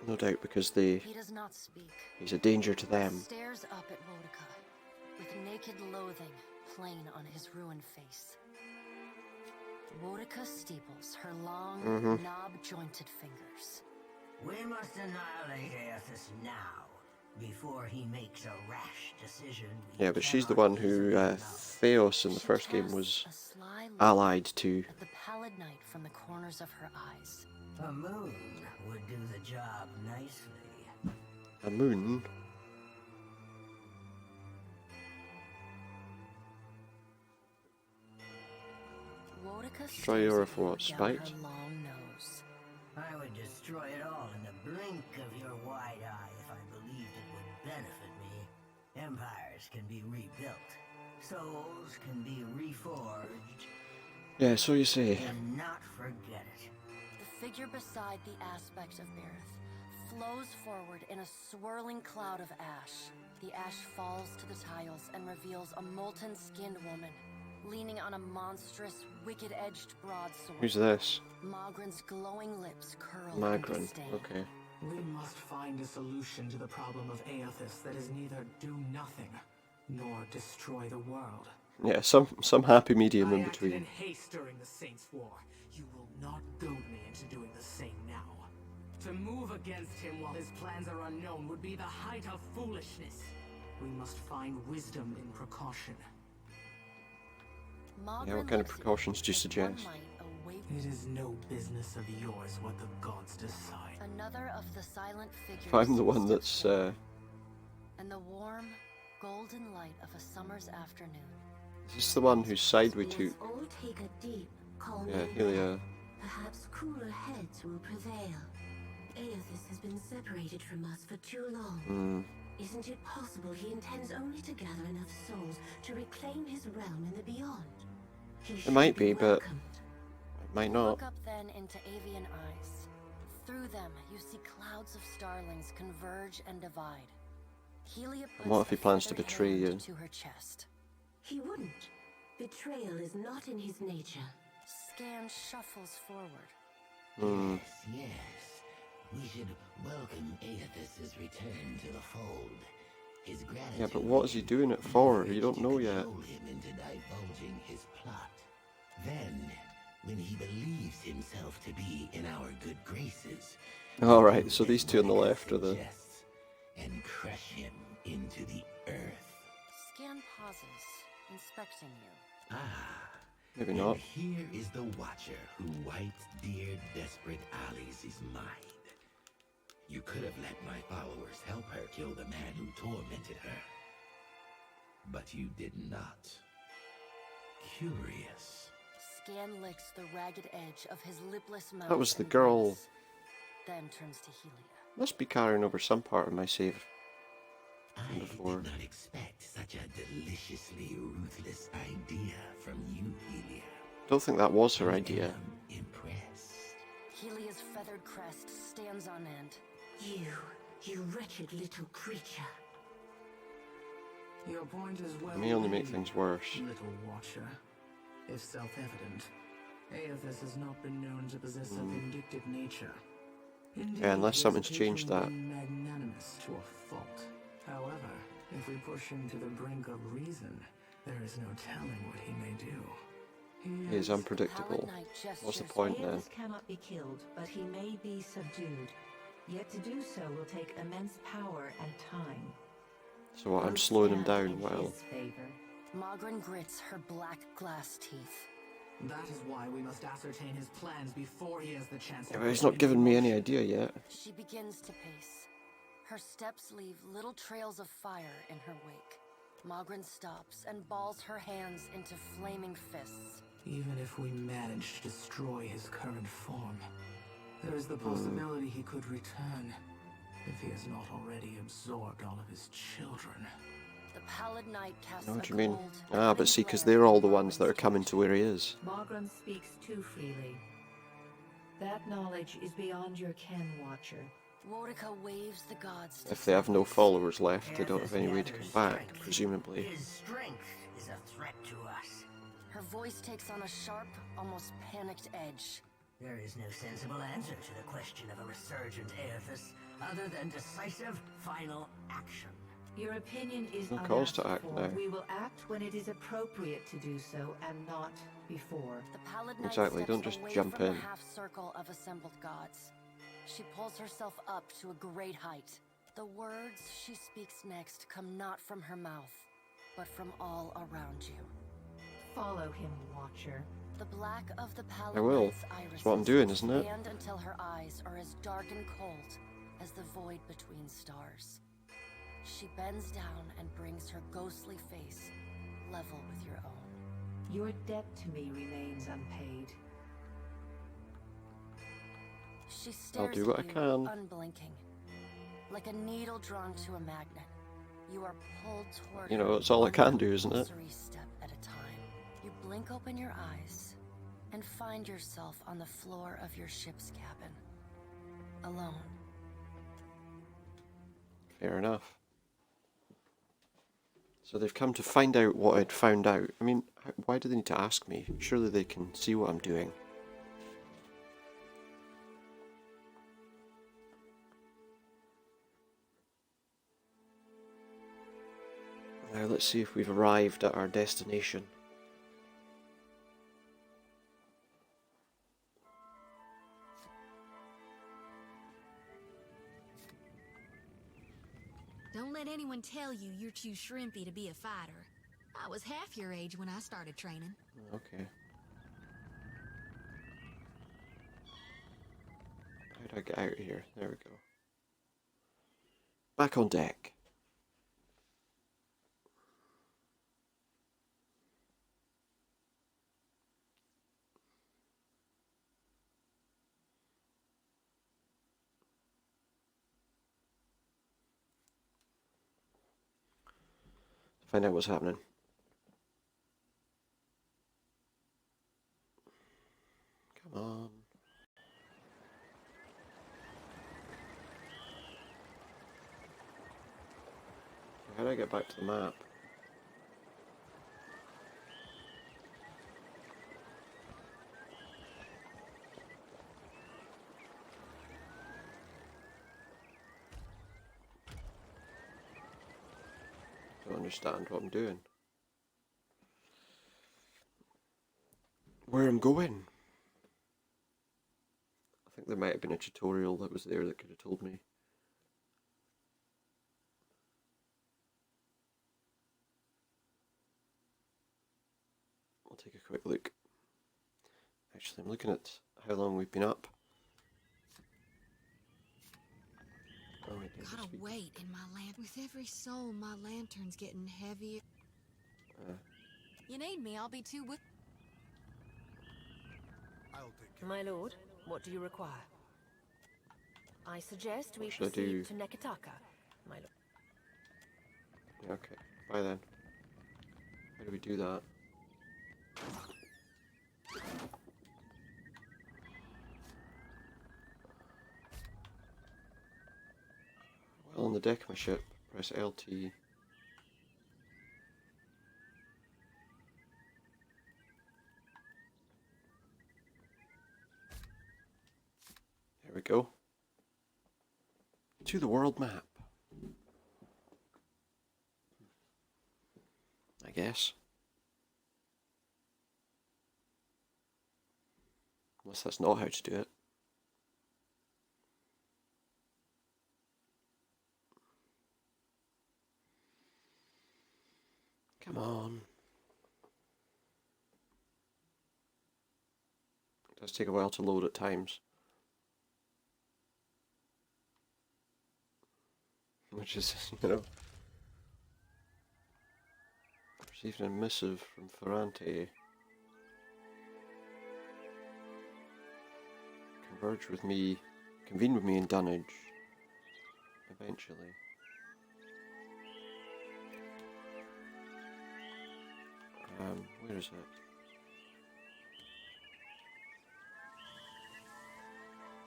No doubt because He does not speak. he's a danger to them. Stares up at Wodika with naked loathing plain on his ruined face. Wodika steeples her long, knob-jointed fingers. We must annihilate Aethys now, before he makes a rash decision. Yeah, but she's the one who Theos in the first game was allied to. At the Pallid Knight from the corners of her eyes. A moon would do the job nicely. A moon? Wodika Destroy her for what, down spite? her long nose. I would destroy it all in the blink of your wide eye if I believed it would benefit me. Empires can be rebuilt. Souls can be reforged. Yeah, so you say. And not forget it. The figure beside the aspect of Berith flows forward in a swirling cloud of ash. The ash falls to the tiles and reveals a molten-skinned woman, leaning on a monstrous, wicked-edged broadsword. Who's this? Magran's glowing lips curl in Magran. disdain. Okay. We must find a solution to the problem of Aethys that is neither do nothing, nor destroy the world. Yeah, some happy medium I in acted in between. haste during the Saints' War. You will not goad me into doing the same now. To move against him while his plans are unknown would be the height of foolishness. We must find wisdom in precaution. Yeah, what kind of precautions do you suggest? One might It is no business of yours what the gods decide. Another of the silent figures. If I'm the one that's and the warm, golden light of a summer's afternoon. is this the one whose side we took? All take a deep, calm Yeah, Helia. Perhaps cooler heads will prevail. Aethys has been separated from us for too long. Isn't it possible he intends only to gather enough souls to reclaim his realm in the beyond? It might be, but it might not. Look up then into avian eyes. Through them, you see clouds of starlings converge and divide. Helia puts And what if he plans to betray you? to her chest. He wouldn't. Betrayal is not in his nature. Scan shuffles forward. Yes. We should welcome Aethys' return to the fold. His gratitude. Yeah, but what is he doing it for? You don't know yet. Control him into divulging his plot. Then, when he believes himself to be in our good graces. Alright, so these two on the left are the... And crush him into the earth. Scan pauses, inspecting you. Maybe not. And here is the Watcher who wiped dear, desperate Alice's mind. You could have let my followers help her kill the man who tormented her. But you did not. Curious. Scan licks the ragged edge of his lipless mouth. That was the and girl. grins, then turns to Helia. Must be carrying over some part of my save I before. did not expect such a deliciously ruthless idea from you, Helia. Don't think that was her idea. I'm impressed. Helia's feathered crest stands on end. You wretched little creature. Your point is well It may only make made, things worse. Little Watcher. If self-evident, Aethys has not been known to possess a vindictive nature. Indeed, Yeah, unless he something's has changed that. occasionally been magnanimous to a fault. However, if we push him to the brink of reason, there is no telling what he may do. He is unpredictable. What's the point then? Aethys cannot be killed, but he may be subdued. Yet to do so will take immense power and time. So what, I'm slowing him down, well. Mogren grits her black glass teeth. That is why we must ascertain his plans before he has the chance to... Yeah, but he's not giving me any idea yet. She begins to pace. Her steps leave little trails of fire in her wake. Mogren stops and balls her hands into flaming fists. Even if we manage to destroy his current form, there is the possibility he could return, if he has not already absorbed all of his children. The pallid night casts I know what a you mean. cold, But see, because they're all the ones that are coming to where he is. Mogren speaks too freely. That knowledge is beyond your ken, Watcher. Wodica waves the gods. If they have no followers left, they don't have any way to come back, presumably. His strength is a threat to us. Her voice takes on a sharp, almost panicked edge. There is no sensible answer to the question of a resurgent Aethys, other than decisive, final action. Your opinion is No cause to unasked act for. now. We will act when it is appropriate to do so, and not before. The pallid knight Exactly, steps don't just away jump from in. the half circle of assembled gods. She pulls herself up to a great height. The words she speaks next come not from her mouth, but from all around you. Follow him, Watcher. The black of the pallid I will. knight's irises That's what I'm doing, isn't it? expand until her eyes are as dark and cold as the void between stars. She bends down and brings her ghostly face level with your own. Your debt to me remains unpaid. She stares do what at I you, can. unblinking. Like a needle drawn to a magnet, you are pulled toward You know, her that's all I can one do, isn't it? cursory step at a time. You blink open your eyes and find yourself on the floor of your ship's cabin, alone. Fair enough. So they've come to find out what I'd found out. I mean, why do they need to ask me? Surely they can see what I'm doing. Now let's see if we've arrived at our destination. Don't let anyone tell you you're too shrimpy to be a fighter. I was half your age when I started training. Okay. How do I get out of here? There we go. Back on deck. Find out what's happening. Come on. How do I get back to the map? Don't understand what I'm doing. Where I'm going? I think there might have been a tutorial that was there that could have told me. I'll take a quick look. Actually, I'm looking at how long we've been up. Oh, Gotta wait in my lamp. With every soul, my lantern's getting heavier. You need me, I'll be too with. My lord, what do you require? I suggest we should I do? proceed to Nekataka, my lord. Okay, bye then. How do we do that? Well, on the deck of my ship, press LT. There we go. To the world map. I guess. Unless that's not how to do it. Come on. It does take a while to load at times. Which is, you know, received a missive from Ferrante. Converge with me, convene with me in Dunnage. Eventually. Where is it?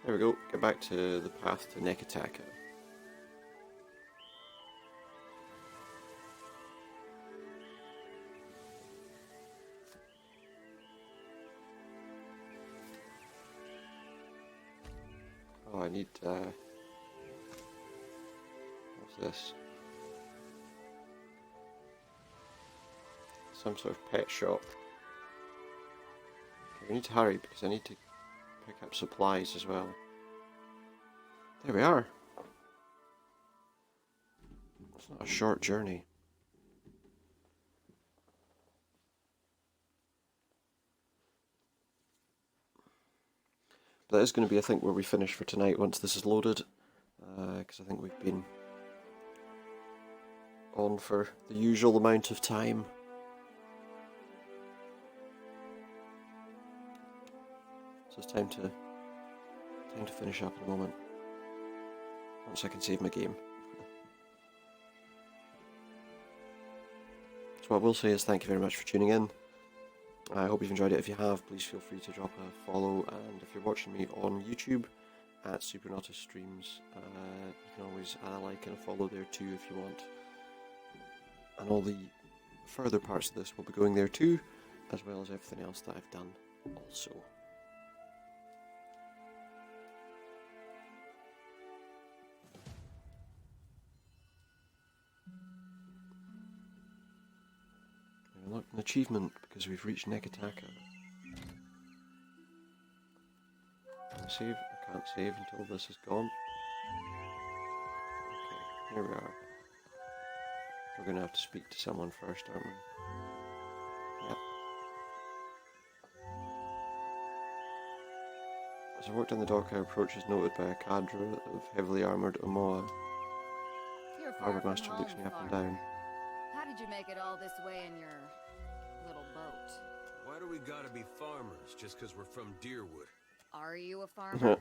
There we go, get back to the path to Nekataka. Oh, I need, what's this? Some sort of pet shop. Okay, we need to hurry because I need to pick up supplies as well. There we are. It's not a short journey. But that is going to be, I think, where we finish for tonight once this is loaded. Because I think we've been on for the usual amount of time. So it's time to finish up in a moment. Once I can save my game. So what I will say is thank you very much for tuning in. I hope you've enjoyed it. If you have, please feel free to drop a follow, and if you're watching me on YouTube at Supernautus Streams, you can always add a like and a follow there too if you want. And all the further parts of this will be going there too, as well as everything else that I've done also. Unlocked an achievement because we've reached Nekataka. Can I save? I can't save until this is gone. Okay, here we are. We're going to have to speak to someone first, aren't we? Yep. As I walked down the dock, our approach is noted by a cadre of heavily armoured Omoa. You're The far harbour from master looks home, me up and farmer. down. How did you make it all this way in your little boat? Why do we gotta be farmers just because we're from Deerwood? Are you a farmer?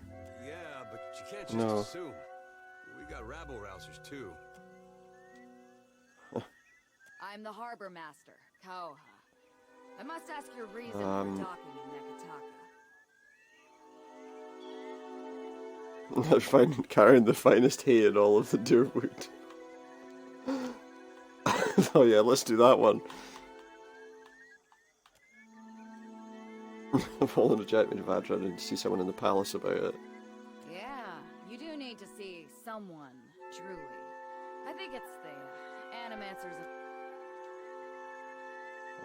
Yeah, but you can't just No. assume. We got rabble-rousers too. I'm the harbor master, Kauha. I must ask your reason for docking in Nekataka. I find carrying the finest hay in all of the Deerwood. Oh yeah, let's do that one. Following a jetman of Adra and see someone in the palace about it. Yeah, you do need to see someone, truly. I think it's the Animancers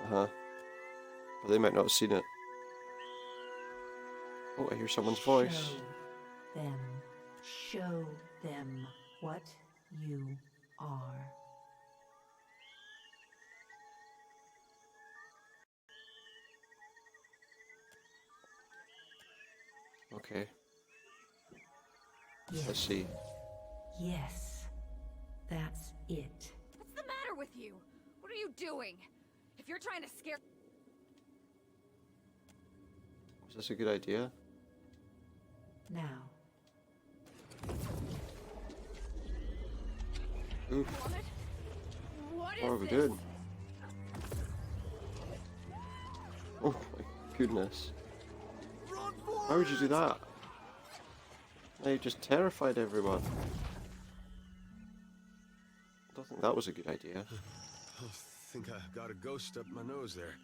of... Uh-huh. But they might not have seen it. Oh, I hear someone's voice. Show them what you are. Okay. Yes. Let's see. Yes, that's it. What's the matter with you? What are you doing? If you're trying to scare... Is this a good idea? Now. Oof. What What are we doing? Oh my goodness. Why would you do that? Now you just terrified everyone. I don't think that was a good idea. I think I got a ghost up my nose there.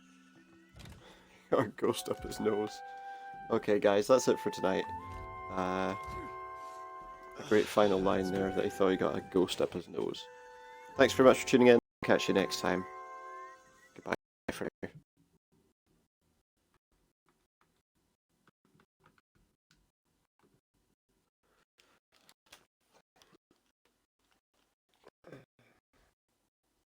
Got a ghost up his nose. Okay guys, that's it for tonight. A great final line there that he thought he got a ghost up his nose. Thanks very much for tuning in. Catch you next time. Goodbye for now.